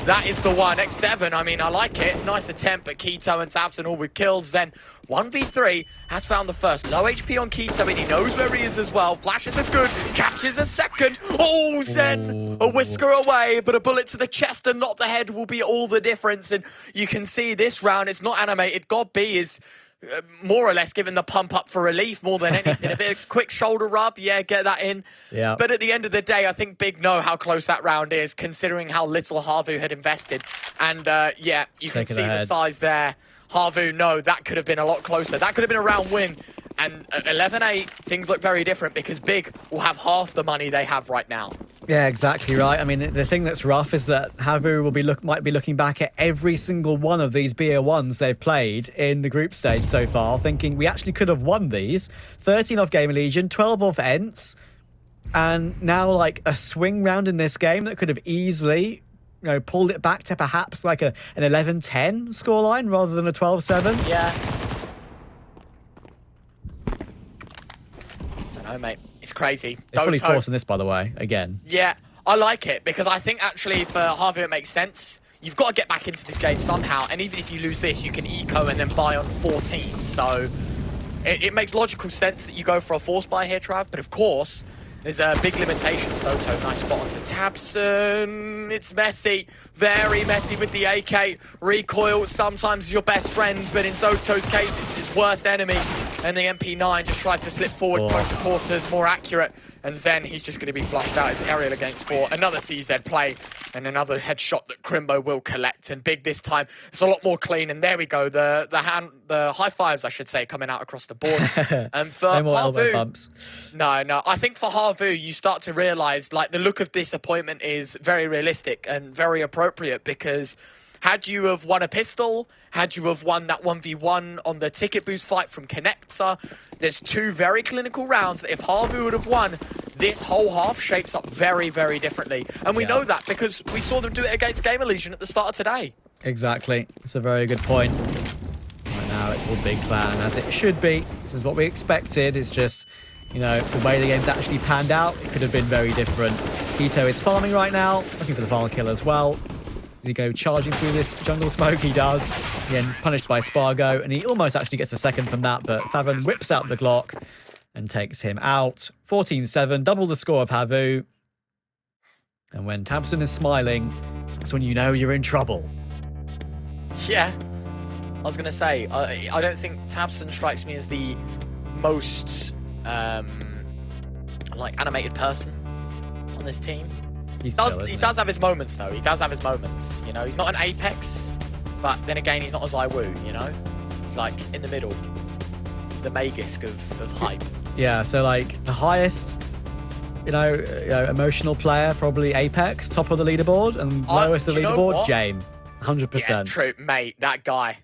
[SPEAKER 1] That is the one. X7, I mean, I like it. Nice attempt, but Keto and Tabson all with kills. Zen, 1v3, has found the first. Low HP on Keto, and he knows where he is as well. Flashes are good, catches a second. Oh, Zen, a whisker away, but a bullet to the chest and not the head will be all the difference. And you can see this round, it's not animated. God B is more or less giving the pump up for relief more than anything. A bit of quick shoulder rub, yeah, get that in.
[SPEAKER 2] Yeah.
[SPEAKER 1] But at the end of the day, I think Big know how close that round is, considering how little Havu had invested. And yeah, you can see the size there. Havu, no, that could have been a lot closer. That could have been a round win. And at 11-8, things look very different because Big will have half the money they have right now.
[SPEAKER 2] Yeah, exactly right. I mean, the thing that's rough is that Havu will might be looking back at every single one of these BO1s they've played in the group stage so far, thinking we actually could have won these. 13 off Gamer Legion, 12 off Ents, and now like a swing round in this game that could have easily, you know, pulled it back to perhaps like an 11-10 scoreline rather than a 12-7.
[SPEAKER 1] Yeah. No, mate, it's crazy.
[SPEAKER 2] It's fully forcing this, by the way, again.
[SPEAKER 1] Yeah, I like it because I think actually for Havu it makes sense. You've got to get back into this game somehow, and even if you lose this, you can eco and then buy on 14. So it makes logical sense that you go for a force buy here, Trav. But of course, there's big limitations. Doto, nice spot onto Tabson. It's messy, very messy with the AK. Recoil sometimes is your best friend, but in Doto's case, it's his worst enemy. And the MP9 just tries to slip forward, close to quarters, more accurate. And Zen, he's just going to be flushed out. It's aerial against 4. Another CZ play and another headshot that Crimbo will collect. And Big this time, it's a lot more clean. And there we go. The high fives, I should say, coming out across the board. And for
[SPEAKER 2] no more
[SPEAKER 1] Havu,
[SPEAKER 2] elbow bumps.
[SPEAKER 1] No. I think for Havu, you start to realize like the look of disappointment is very realistic and very appropriate because had you have won a pistol, had you have won that 1v1 on the ticket boost fight from Connector, there's 2 very clinical rounds that if Havu would have won, this whole half shapes up very, very differently. And we know that because we saw them do it against Gamer Legion at the start of today.
[SPEAKER 2] Exactly. It's a very good point. Right now, it's all Big Clan, as it should be. This is what we expected. It's just, you know, the way the game's actually panned out, it could have been very different. Keto is farming right now, looking for the final kill as well. Does he go charging through this jungle smoke? He does. Again, punished by Spargo, and he almost actually gets a second from that, but Faven whips out the Glock and takes him out. 14-7, double the score of Havu. And when tabseN is smiling, that's when you know you're in trouble.
[SPEAKER 3] Yeah. I was going to say, I don't think tabseN strikes me as the most, like, animated person on this team. He does have his moments, though. He does have his moments. You know, he's not an Apex, but then again, he's not a ZywOo, you know? He's, like, in the middle. He's the Magisk of hype.
[SPEAKER 2] Yeah, so, like, the highest... You know, emotional player, probably Apex, top of the leaderboard, and lowest of the leaderboard, Jame. 100%.
[SPEAKER 3] Yeah, true, mate. That guy.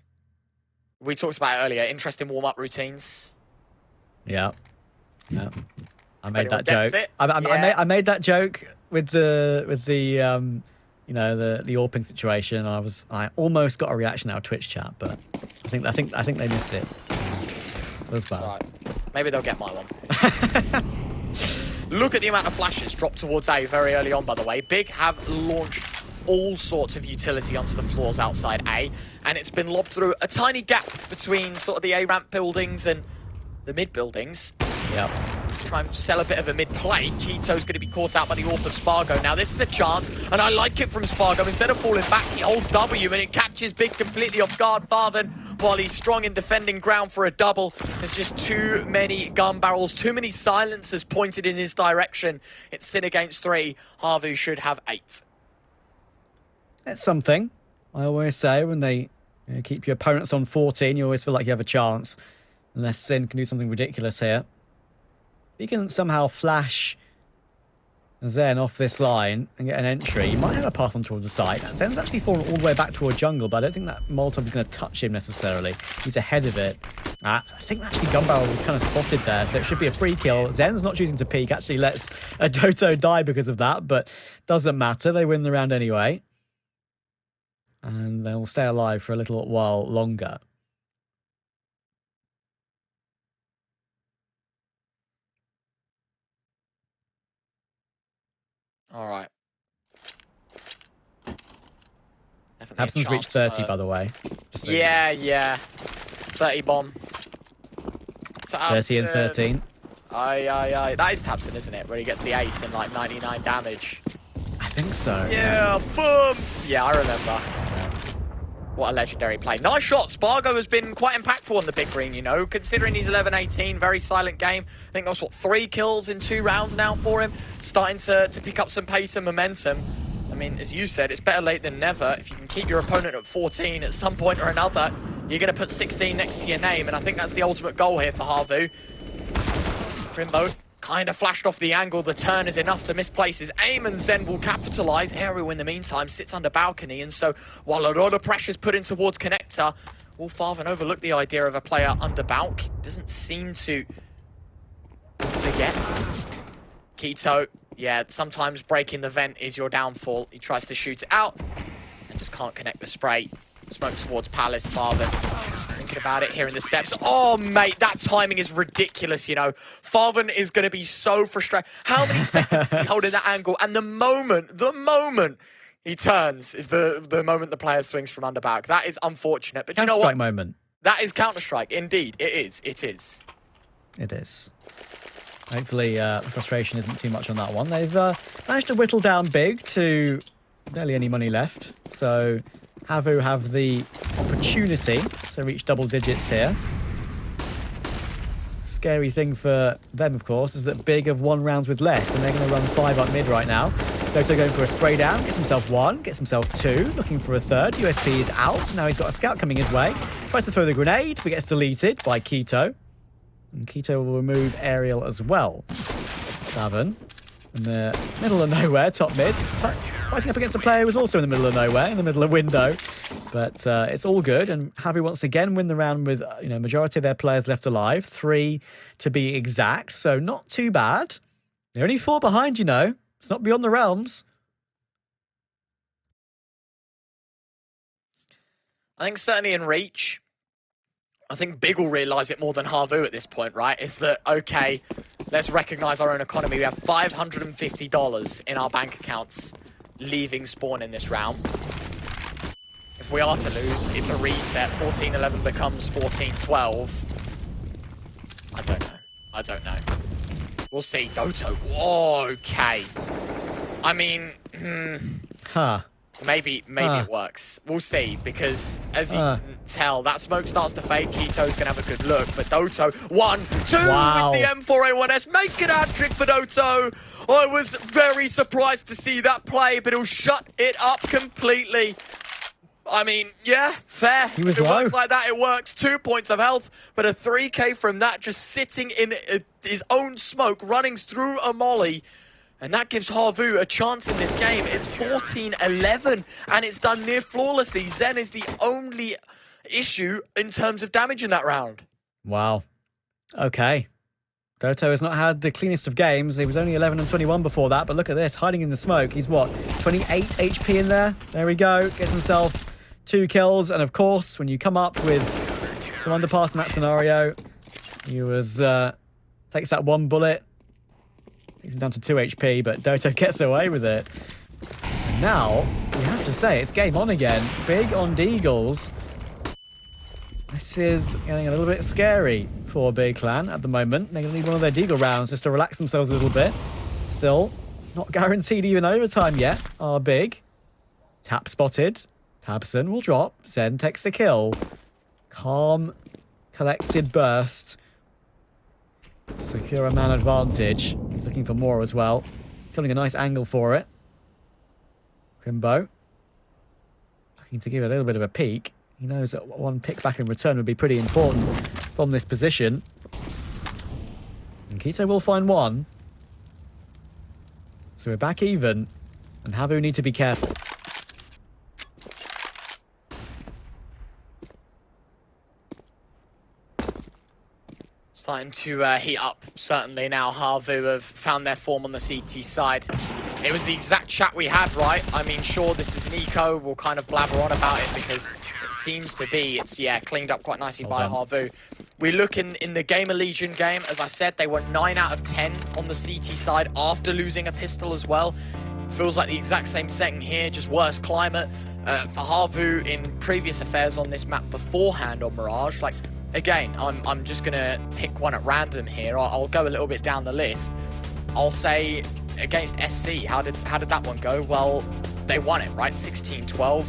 [SPEAKER 3] We talked about it earlier. Interesting warm-up routines.
[SPEAKER 2] Yeah. I made that joke.
[SPEAKER 3] It.
[SPEAKER 2] I made that joke with the you know, the AWPing situation. I almost got a reaction out of Twitch chat, but I think they missed it. That was bad.
[SPEAKER 3] Right. Maybe they'll get my one. Look at the amount of flashes dropped towards A very early on, by the way. Big have launched all sorts of utility onto the floors outside A, and it's been lobbed through a tiny gap between sort of the A ramp buildings and the mid buildings.
[SPEAKER 2] Yep.
[SPEAKER 3] Try and sell a bit of a mid play. Keto's going to be caught out by the AWP of Spargo. Now, this is a chance, and I like it from Spargo. Instead of falling back, he holds W, and it catches Big completely off guard. Farthen, while he's strong in defending ground for a double. There's just too many gun barrels, too many silencers pointed in his direction. It's sin against 3. Havu should have 8.
[SPEAKER 2] That's something. I always say when they keep your opponents on 14, you always feel like you have a chance. Unless sin can do something ridiculous here. If you can somehow flash Zen off this line and get an entry, you might have a path on towards the side. Zen's actually fallen all the way back toward jungle, but I don't think that Molotov is going to touch him necessarily. He's ahead of it. I think actually Gunbarrel was kind of spotted there, so it should be a free kill. Zen's not choosing to peek, actually lets a Doto die because of that, but doesn't matter. They win the round anyway. And they'll stay alive for a little while longer.
[SPEAKER 3] All right.
[SPEAKER 2] tabseN's reached 30, by the way.
[SPEAKER 3] So yeah. 30 bomb.
[SPEAKER 2] 30 and 13.
[SPEAKER 3] Aye. That is tabseN, isn't it? Where he gets the ace and like 99 damage.
[SPEAKER 2] I think so.
[SPEAKER 3] Yeah, yeah, I remember. What a legendary play. Nice shot. Spargo has been quite impactful on the big green, you know, considering he's 11-18, very silent game. I think that's, 3 kills in 2 rounds now for him. Starting to pick up some pace and momentum. I mean, as you said, it's better late than never. If you can keep your opponent at 14 at some point or another, you're going to put 16 next to your name, and I think that's the ultimate goal here for Havu. Crimbo kind of flashed off the angle. The turn is enough to misplace his aim, and Zen will capitalise. Haru, in the meantime, sits under balcony, and so while a lot of pressure's put in towards Connector, will Farthen overlook the idea of a player under balc? Doesn't seem to forget. Keto, yeah, sometimes breaking the vent is your downfall. He tries to shoot it out and just can't connect the spray. Smoke towards Palace. Farthen thinking about it here in the steps. Oh, mate, that timing is ridiculous, you know. Farthen is going to be so frustrated. How many seconds is he holding that angle? And the moment he turns is the moment the player swings from under back. That is unfortunate. But you know what?
[SPEAKER 2] Moment.
[SPEAKER 3] That is Counter-Strike. Indeed, it is. It is.
[SPEAKER 2] It is. Hopefully, the frustration isn't too much on that one. They've managed to whittle down Big to barely any money left. So Havu have the opportunity to reach double digits here. Scary thing for them, of course, is that Big have 1 rounds with less, and they're going to run 5 up mid right now. Doto going for a spray down, gets himself 1, gets himself 2, looking for a 3rd. USP is out. Now he's got a scout coming his way. Tries to throw the grenade, but gets deleted by Keto. And Keto will remove Aerial as well. 7 in the middle of nowhere, top mid. Fighting up against a player who was also in the middle of nowhere, in the middle of window. But it's all good, and Havu once again win the round with majority of their players left alive, 3 to be exact, so not too bad. They're only 4 behind, you know. It's not beyond the realms.
[SPEAKER 3] I think certainly in reach, I think Big will realise it more than Havu at this point, right? Is that, okay, let's recognise our own economy. We have $550 in our bank accounts leaving spawn in this round. If we are to lose, it's a reset. 14-11 becomes 14-12. I don't know.
[SPEAKER 1] I don't know. We'll see. Doto. Okay. I mean, maybe it works. We'll see, because as you can tell, that smoke starts to fade. Keto's going to have a good look, but Doto, 1-2 with the M4A1S. Make an hat-trick for Doto. I was very surprised to see that play, but he'll shut it up completely. I mean, yeah, fair.
[SPEAKER 2] He was
[SPEAKER 1] if it
[SPEAKER 2] low.
[SPEAKER 1] works like that, it works. 2 points of health, but a 3K from that, just sitting in his own smoke, running through a molly. And that gives Havu a chance in this game. It's 14-11, and it's done near flawlessly. Zen is the only issue in terms of damage in that round.
[SPEAKER 2] Wow. Okay. Doto has not had the cleanest of games. He was only 11 and 21 before that, but look at this, hiding in the smoke. He's what, 28 HP in there? There we go. Gets himself 2 kills, and of course, when you come up with the underpass in that scenario, he was takes that 1 bullet. He's down to 2 HP, but Doto gets away with it. And now, we have to say, it's game on again. Big on Deagles. This is getting a little bit scary for Big Clan at the moment. They're going to need one of their Deagle rounds just to relax themselves a little bit. Still, not guaranteed even overtime yet, are Big. Tap spotted. Tabson will drop. Zen takes the kill. Calm, collected burst. Secure a man advantage. He's looking for more as well. Filling a nice angle for it. Crimbo. Looking to give it a little bit of a peek. He knows that 1 pick back in return would be pretty important from this position. And Keto will find 1. So we're back even. And Havu need to be careful.
[SPEAKER 1] Starting to heat up, certainly now. Havu have found their form on the CT side. It was the exact chat we had, right? I mean, sure, this is an eco. We'll kind of blabber on about it because it seems to be, cleaned up quite nicely by Havu. We look in the Gamer Legion game, as I said, they were 9 out of 10 on the CT side after losing a pistol as well. Feels like the exact same setting here, just worse climate. For Havu in previous affairs on this map beforehand on Mirage, like, again, I'm just going to pick one at random here. I'll go a little bit down the list. I'll say against SC, how did that one go? Well, they won it, right? 16-12.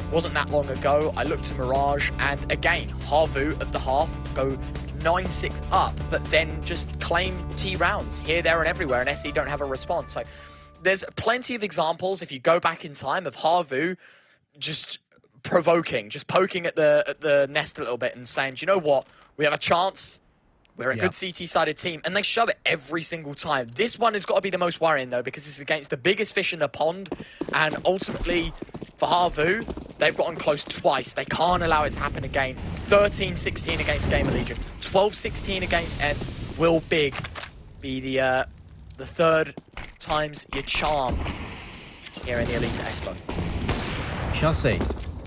[SPEAKER 1] Wasn't that long ago. I looked to Mirage, and again, Havu at the half go 9-6 up, but then just claim T rounds here, there, and everywhere, and SC don't have a response. So there's plenty of examples, if you go back in time, of Havu just provoking, just poking at the nest a little bit and saying, do you know what? We have a chance. We're a good CT-sided team, and they show it every single time. This one has got to be the most worrying, though, because it's against the biggest fish in the pond, and ultimately, for Havu, they've gotten close twice. They can't allow it to happen again. 13-16 against Gamer Legion. 12-16 against Eds. Will Big be the third time's your charm here in the Elisa Espoo?
[SPEAKER 2] Shall see.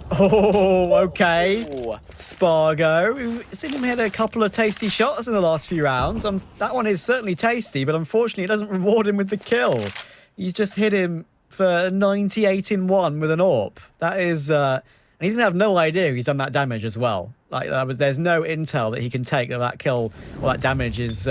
[SPEAKER 2] Oh, okay.
[SPEAKER 1] Ooh.
[SPEAKER 2] Spargo. We've seen him hit a couple of tasty shots in the last few rounds. That one is certainly tasty, but unfortunately it doesn't reward him with the kill. He's just hit him for 98 in 1 with an AWP. That is... and he's going to have no idea he's done that damage as well. Like, there's no intel that he can take that kill or that damage is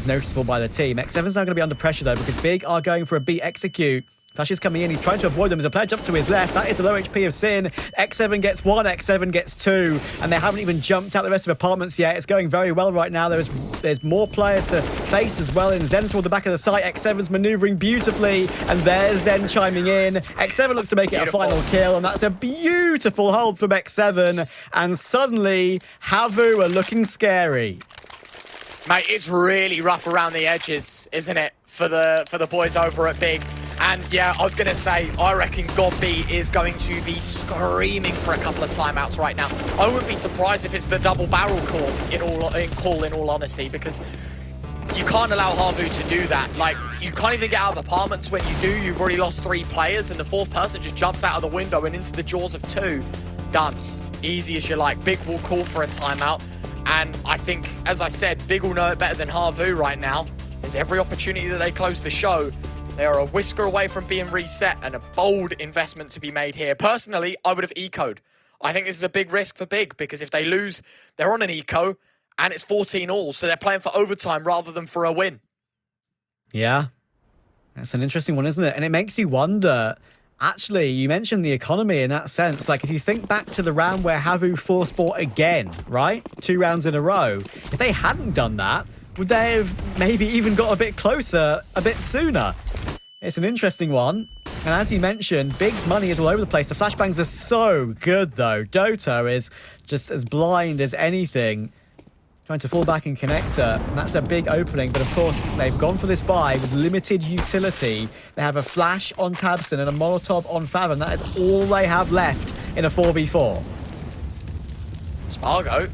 [SPEAKER 2] noticeable by the team. X7's now going to be under pressure, though, because Big are going for a B execute. Flash is coming in. He's trying to avoid them. There's a player jump to his left. That is the low HP of Sin. X7 gets 1. X7 gets 2. And they haven't even jumped out the rest of apartments yet. It's going very well right now. There's more players to face as well. In Zen toward the back of the site. X7's maneuvering beautifully. And there's Zen chiming in. X7 looks to make it a final kill. And that's a beautiful hold from X7. And suddenly, Havu are looking scary.
[SPEAKER 1] Mate, it's really rough around the edges, isn't it, for the boys over at Big? And yeah, I was going to say, I reckon Gobby is going to be screaming for a couple of timeouts right now. I wouldn't be surprised if it's the double barrel calls in all honesty, because you can't allow Havu to do that. Like, you can't even get out of apartments. When you do, you've already lost 3 players, and the 4th person just jumps out of the window and into the jaws of 2. Done. Easy as you like. Big will call for a timeout. And I think, as I said, Big will know it better than Havu right now. There's every opportunity that they close the show. They are a whisker away from being reset, and a bold investment to be made here. Personally, I would have ecoed. I think this is a big risk for Big, because if they lose, they're on an eco, and it's 14 all, so they're playing for overtime rather than for a win.
[SPEAKER 2] Yeah, that's an interesting one, isn't it? And it makes you wonder. Actually, you mentioned the economy in that sense. Like, if you think back to the round where Havu forced bought again, right? 2 rounds in a row. If they hadn't done that, would they have maybe even got a bit closer a bit sooner? It's an interesting one. And as you mentioned, Big's money is all over the place. The flashbangs are so good, though. Doto is just as blind as anything. Trying to fall back in connector, and that's a big opening. But of course, they've gone for this buy with limited utility. They have a flash on Tabson and a Molotov on Fathom. That is all they have left in a 4v4.
[SPEAKER 1] Spargo,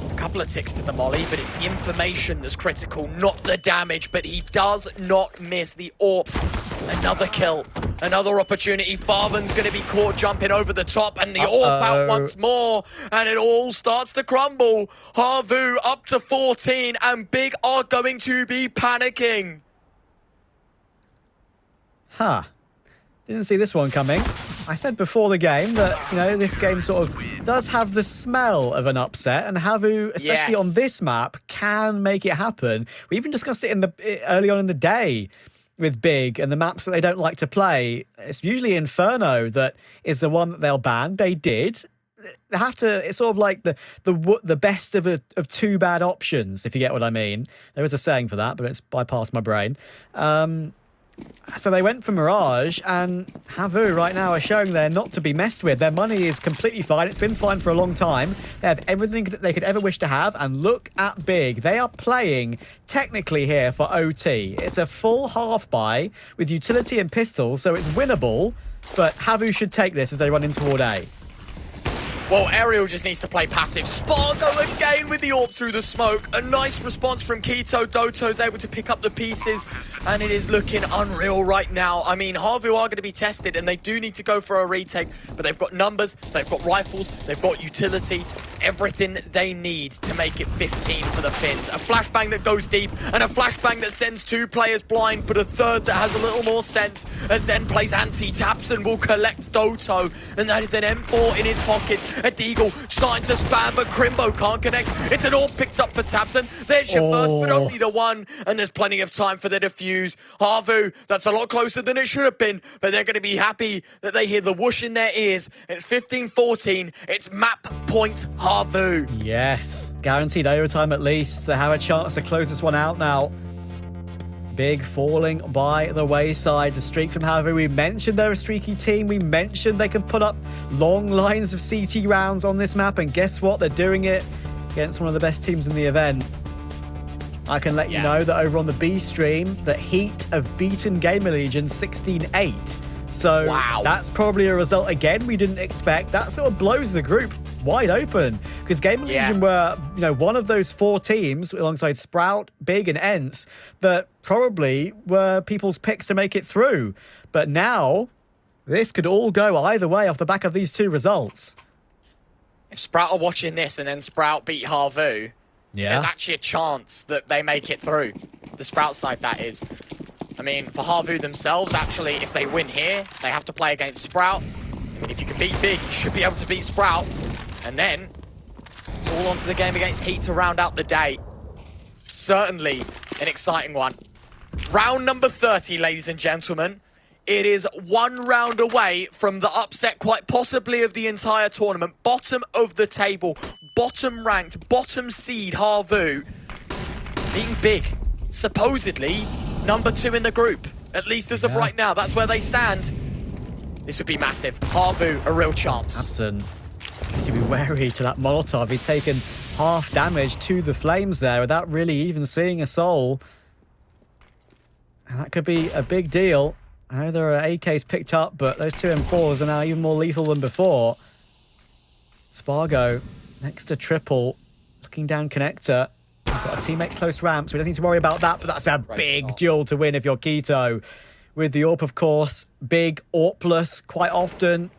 [SPEAKER 1] a couple of ticks to the molly, but it's the information that's critical, not the damage. But he does not miss the AWP. Another kill, another opportunity. Farvan's going to be caught jumping over the top, and the AWP out once more, and it all starts to crumble. Havu up to 14, and Big are going to be panicking.
[SPEAKER 2] Huh. Didn't see this one coming. I said before the game that, you know, this game sort of does have the smell of an upset, and Havu, especially on this map, can make it happen. We even discussed it in early on in the day with Big and the maps that they don't like to play. It's usually Inferno that is the one that they'll ban. They did. They have to. It's sort of like the best of 2 bad options, if you get what I mean. There is a saying for that, but it's bypassed my brain. So they went for Mirage, and Havu right now are showing they're not to be messed with. Their money is completely fine. It's been fine for a long time. They have everything that they could ever wish to have, and look at Big. They are playing technically here for OT. It's a full half buy with utility and pistols, so it's winnable, but Havu should take this as they run in toward A.
[SPEAKER 1] Well, Ariel just needs to play passive. Spargo again with the AWP through the smoke. A nice response from Keto. Doto's able to pick up the pieces, and it is looking unreal right now. I mean, Havu are going to be tested, and they do need to go for a retake, but they've got numbers, they've got rifles, they've got utility, everything they need to make it 15 for the Finns. A flashbang that goes deep, and a flashbang that sends 2 players blind, but a third that has a little more sense. As Zen plays anti-taps and will collect Doto, and that is an M4 in his pockets. A Deagle starting to spam, but Crimbo can't connect. It's an AWP picked up for Tabson. There's your first, but only the one, and there's plenty of time for the defuse. Havu, that's a lot closer than it should have been, but they're going to be happy that they hear the whoosh in their ears. It's 15-14. It's map point Havu.
[SPEAKER 2] Yes, guaranteed overtime at least. They have a chance to close this one out now. Big falling by the wayside. The streak from Havu. We mentioned they're a streaky team. We mentioned they can put up long lines of CT rounds on this map. And guess what? They're doing it against one of the best teams in the event. I can let you know that over on the B stream, that Heat have beaten Gamer Legion 16-8. So that's probably a result, again, we didn't expect. That sort of blows the group wide open, because Gamer Legion were, you know, one of those 4 teams alongside Sprout, Big, and Ents that probably were people's picks to make it through. But now, this could all go either way off the back of these 2 results.
[SPEAKER 1] If Sprout are watching this and then Sprout beat Havu, there's actually a chance that they make it through. The Sprout side, that is. I mean, for Havu themselves, actually, if they win here, they have to play against Sprout. I mean, if you can beat Big, you should be able to beat Sprout. And then it's all onto the game against Heat to round out the day. Certainly an exciting one. Round number 30, ladies and gentlemen. It is 1 round away from the upset, quite possibly of the entire tournament. Bottom of the table, bottom ranked, bottom seed Havu being Big. Supposedly number 2 in the group, at least as of right now. That's where they stand. This would be massive. Havu, a real chance.
[SPEAKER 2] Absent. To be wary to that Molotov. He's taken half damage to the flames there without really even seeing a soul. And that could be a big deal. I know there are AKs picked up, but those 2 M4s are now even more lethal than before. Spargo next to triple, looking down connector. He's got a teammate close ramp, so he doesn't need to worry about that, but that's a big duel to win if you're Keto. With the AWP, of course, Big AWPless quite often.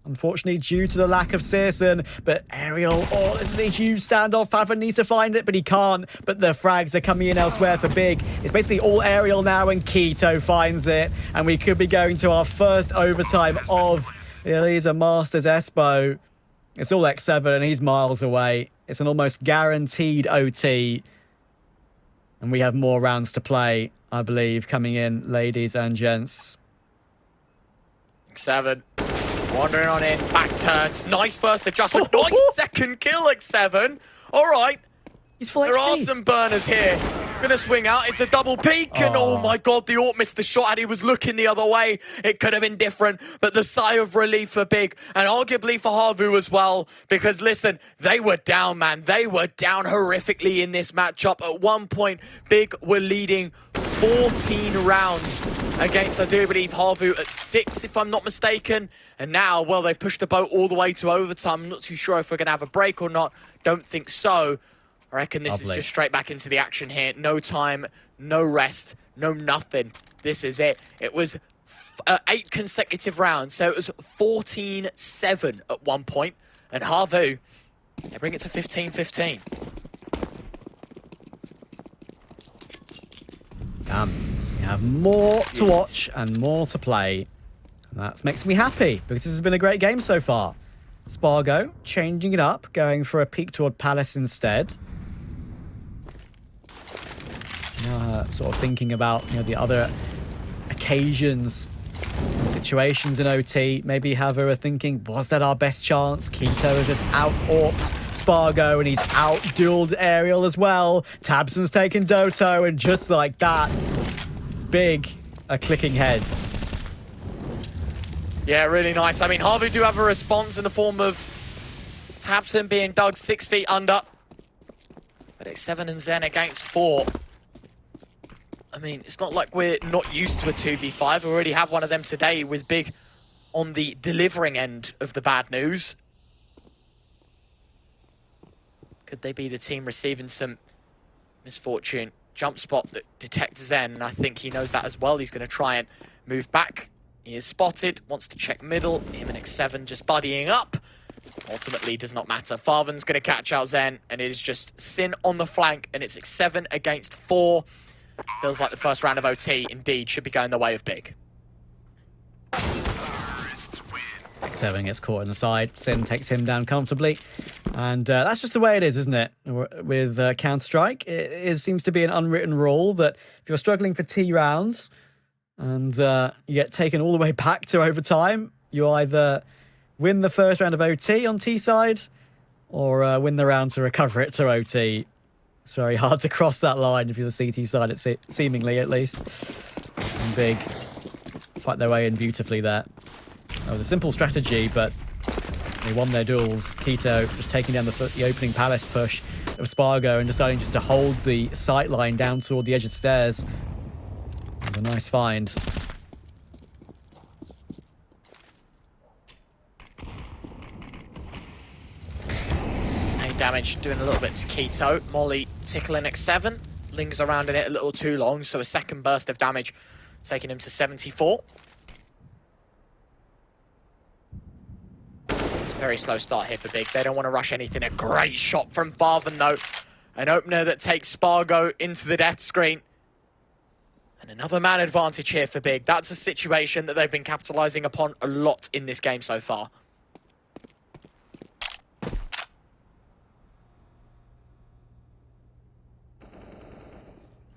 [SPEAKER 2] Unfortunately, due to the lack of Searson, but Ariel, this is a huge standoff. Favon needs to find it, but he can't. But the frags are coming in elsewhere for Big. It's basically all Ariel now, and Keto finds it. And we could be going to our first overtime of the Elisa Masters Espoo. It's all X7, and he's miles away. It's an almost guaranteed OT. And we have more rounds to play, I believe, coming in, ladies and gents.
[SPEAKER 1] 7. Wandering on in, back turns. Nice first adjustment. Nice second kill, X7. All right.
[SPEAKER 2] He's full
[SPEAKER 1] There
[SPEAKER 2] XP.
[SPEAKER 1] are some burners here. Gonna swing out. It's a double peak. And oh my god, the AWP missed the shot. And he was looking the other way. It could have been different. But the sigh of relief for Big. And arguably for Havu as well. Because listen, they were down, man. They were down horrifically in this matchup. At one point, Big were leading 14 rounds against, I do believe, Havu at 6, if I'm not mistaken. And now, well, they've pushed the boat all the way to overtime. I'm not too sure if we're going to have a break or not. Don't think so. I reckon this is just straight back into the action here. No time, no rest, no nothing. This is it. It was 8 consecutive rounds, so it was 14-7 at one point. And Havu, they bring it to 15-15.
[SPEAKER 2] We have more to watch and more to play. And that makes me happy, because this has been a great game so far. Spargo changing it up, going for a peek toward Palace instead. Sort of thinking about the other occasions and situations in OT. Maybe Havu are thinking, was that our best chance? Keto has just out-orped Spargo, and he's out-dueled Aerial as well. Tabson's taken Doto, and just like that, Big are clicking heads.
[SPEAKER 1] Yeah, really nice. I mean, Havu do have a response in the form of Tabson being dug 6 feet under. But it's 7 and Zen against 4. I mean, it's not like we're not used to a 2v5. We already have one of them today with Big on the delivering end of the bad news. Could they be the team receiving some misfortune? Jump spot that detects Zen, and I think he knows that as well. He's going to try and move back. He is spotted, wants to check middle. Him and X7 just buddying up. Ultimately, does not matter. Farvan's going to catch out Zen, and it is just Sin on the flank, and it's X7 against 4. Feels like the first round of OT, indeed, should be going the way of Big.
[SPEAKER 2] X7 gets caught in the side. Sin takes him down comfortably. And that's just the way it is, isn't it? With Counter-Strike, it seems to be an unwritten rule that if you're struggling for T rounds and you get taken all the way back to overtime, you either win the first round of OT on T side or win the round to recover it to OT. It's very hard to cross that line if you're the CT side, seemingly at least. And Big fight their way in beautifully there. That was a simple strategy, but they won their duels. Keto just taking down the opening Palace push of Spargo and deciding just to hold the sight line down toward the edge of the stairs. It was a nice find.
[SPEAKER 1] Damage doing a little bit to Keto. Molly tickling X7. Lingers around in it a little too long, so a second burst of damage taking him to 74. It's a very slow start here for Big. They don't want to rush anything. A great shot from Farvan though. An opener that takes Spargo into the death screen. And another man advantage here for Big. That's a situation that they've been capitalizing upon a lot in this game so far.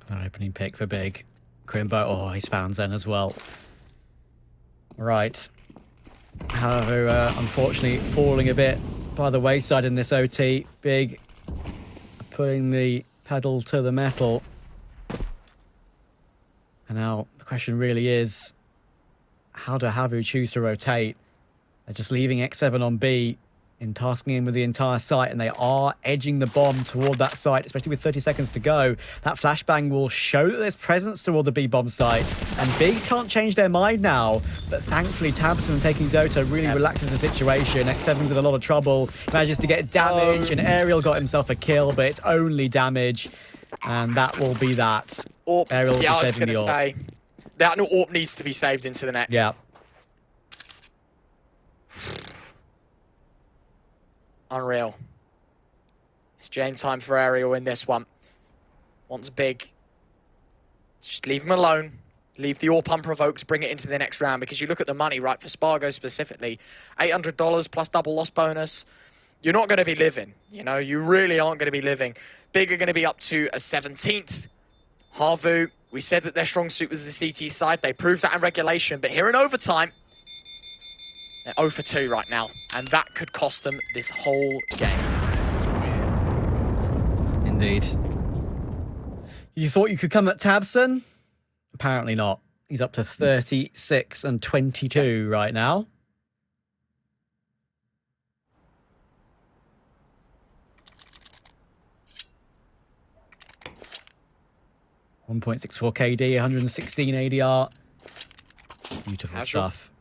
[SPEAKER 2] An opening pick for Big. Crimbo, oh, he's found Zen as well. Right. However, unfortunately, falling a bit by the wayside in this OT. Big putting the pedal to the metal. And now the question really is, how do Havu choose to rotate? They're just leaving X7 on B, in tasking him with the entire site, and they are edging the bomb toward that site, especially with 30 seconds to go. That flashbang will show that there's presence toward the B bomb site, and Big can't change their mind now. But thankfully, Tabson taking Dota really relaxes the situation. X7's in a lot of trouble, manages to get damage, and Aerial got himself a kill, but it's only damage, and that will be that. Aerial
[SPEAKER 1] yeah, I was going to say, that AWP needs to be saved into the next.
[SPEAKER 2] Yeah.
[SPEAKER 1] Unreal. It's game time for Aerial in this one. Wants Big. Just leave him alone. Leave the AWP unprovoked. Bring it into the next round, because you look at the money, right, for Spargo specifically. $800 plus double loss bonus. you're not going to be living. You know, you really aren't going to be living. Big are going to be up to a 17th. Havu, we said that their strong suit was the CT side. They proved that in regulation, but here in overtime, they're 0 for 2 right now, and that could cost them this whole game.
[SPEAKER 2] Indeed. You thought you could come at Tabson? Apparently not. He's up to 36 and 22 right now. .64 KD, 116 ADR. Beautiful stuff.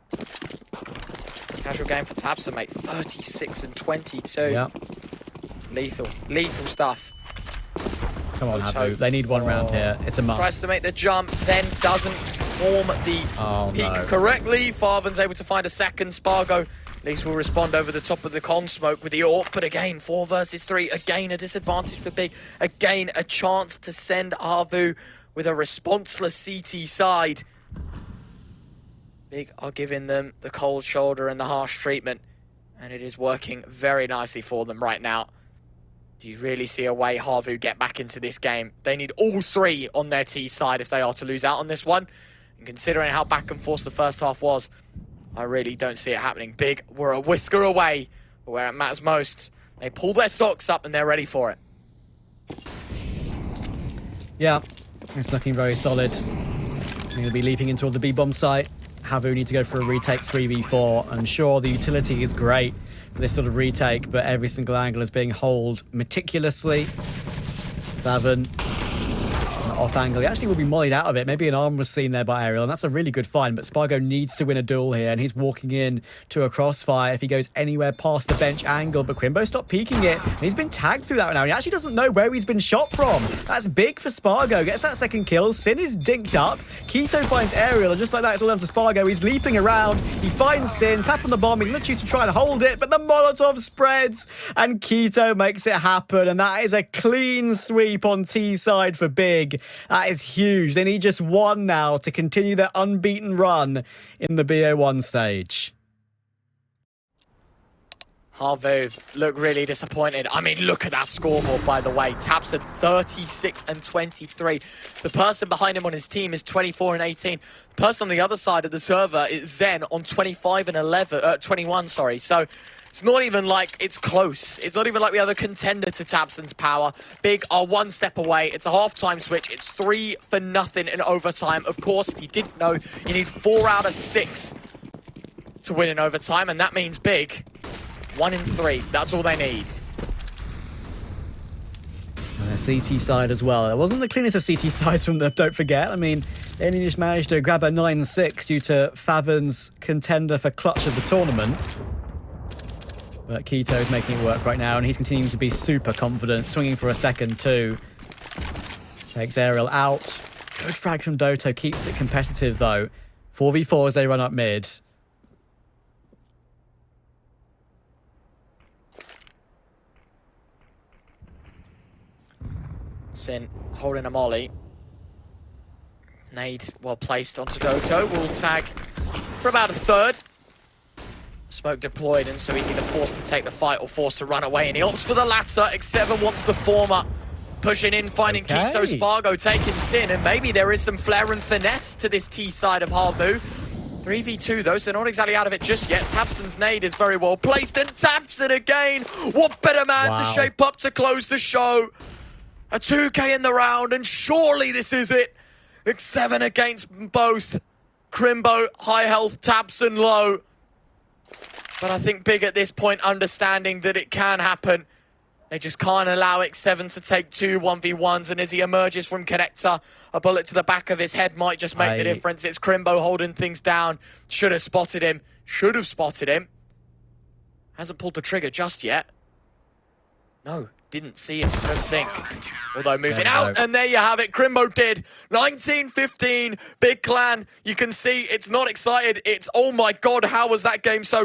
[SPEAKER 1] Casual game for Tabson, mate. 36 and 22.
[SPEAKER 2] Yeah.
[SPEAKER 1] Lethal stuff.
[SPEAKER 2] Come on, Havu. They need one round here. It's a must.
[SPEAKER 1] Tries to make the jump. Zen doesn't form the peak correctly. Farvan's able to find a second. Spargo at least will respond over the top of the con smoke with the AWP. But again, 4 versus 3. Again, a disadvantage for Big. Again, a chance to send Havu with a responseless CT side. Big are giving them the cold shoulder and the harsh treatment. And it is working very nicely for them right now. Do you really see a way Havu get back into this game? They need all 3 on their T side if they are to lose out on this one. And considering how back and forth the first half was, I really don't see it happening. Big were a whisker away, but where it matters most, they pull their socks up and they're ready for it.
[SPEAKER 2] Yeah, it's looking very solid. They're going to be leaping into the B-bomb site. Havu need to go for a retake 3v4. I'm sure the utility is great for this sort of retake, but every single angle is being holed meticulously. Favan, off angle. He actually will be mollied out of it. Maybe an arm was seen there by Aerial, and that's a really good find, but Spargo needs to win a duel here, and he's walking in to a crossfire if he goes anywhere past the bench angle, but Quimbo stopped peeking it, and he's been tagged through that right now. He actually doesn't know where he's been shot from. That's big for Spargo. Gets that second kill. Sin is dinked up. Keto finds Aerial, and just like that, it's all down to Spargo. He's leaping around. He finds Sin, tap on the bomb. He's literally to try and hold it, but the Molotov spreads, and Keto makes it happen, and that is a clean sweep on T side for Big. That is huge. They need just 1 now to continue their unbeaten run in the BO1 stage.
[SPEAKER 1] Havu look really disappointed. I mean, look at that scoreboard, by the way. Tabson 36 and 23. The person behind him on his team is 24 and 18. The person on the other side of the server is Zen on 25 and 21, sorry. So it's not even like it's close. It's not even like we have a contender to Tabson's power. Big are 1 step away. It's a half-time switch. It's 3 for nothing in overtime. Of course, if you didn't know, you need 4 out of 6 to win in overtime, and that means Big 1 in 3. That's all they need.
[SPEAKER 2] And their CT side as well. It wasn't the cleanest of CT sides from them, don't forget. I mean, they only just managed to grab a 9-6 due to Favan's contender for clutch of the tournament. But Keto is making it work right now, and he's continuing to be super confident, swinging for a second too. Takes Aerial out. Good frag from Doto, keeps it competitive though. 4v4 as they run up mid.
[SPEAKER 1] Sin holding a molly. Nade well placed onto Doto. Will tag for about a third. Smoke deployed, and so he's either forced to take the fight or forced to run away, and he opts for the latter. X7 wants the former. Pushing in, finding Keto, Spargo taking Sin, and maybe there is some flair and finesse to this T side of Havu. 3v2 though, so they're not exactly out of it just yet. Tabson's nade is very well placed, and Tabson again! What better man to shape up to close the show? A 2k in the round, and surely this is it. X7 against both. Crimbo, high health, Tabson low. But I think Big at this point, understanding that it can happen. They just can't allow X7 to take 2 1v1s, and as he emerges from connector, a bullet to the back of his head might just make the difference. It's Crimbo holding things down. Should have spotted him. Should have spotted him. Hasn't pulled the trigger just yet. No, didn't see him, I don't think. Although moving out, and there you have it. Crimbo did. 19-15, Big Clan. You can see it's not excited. It's, oh my God, how was that game so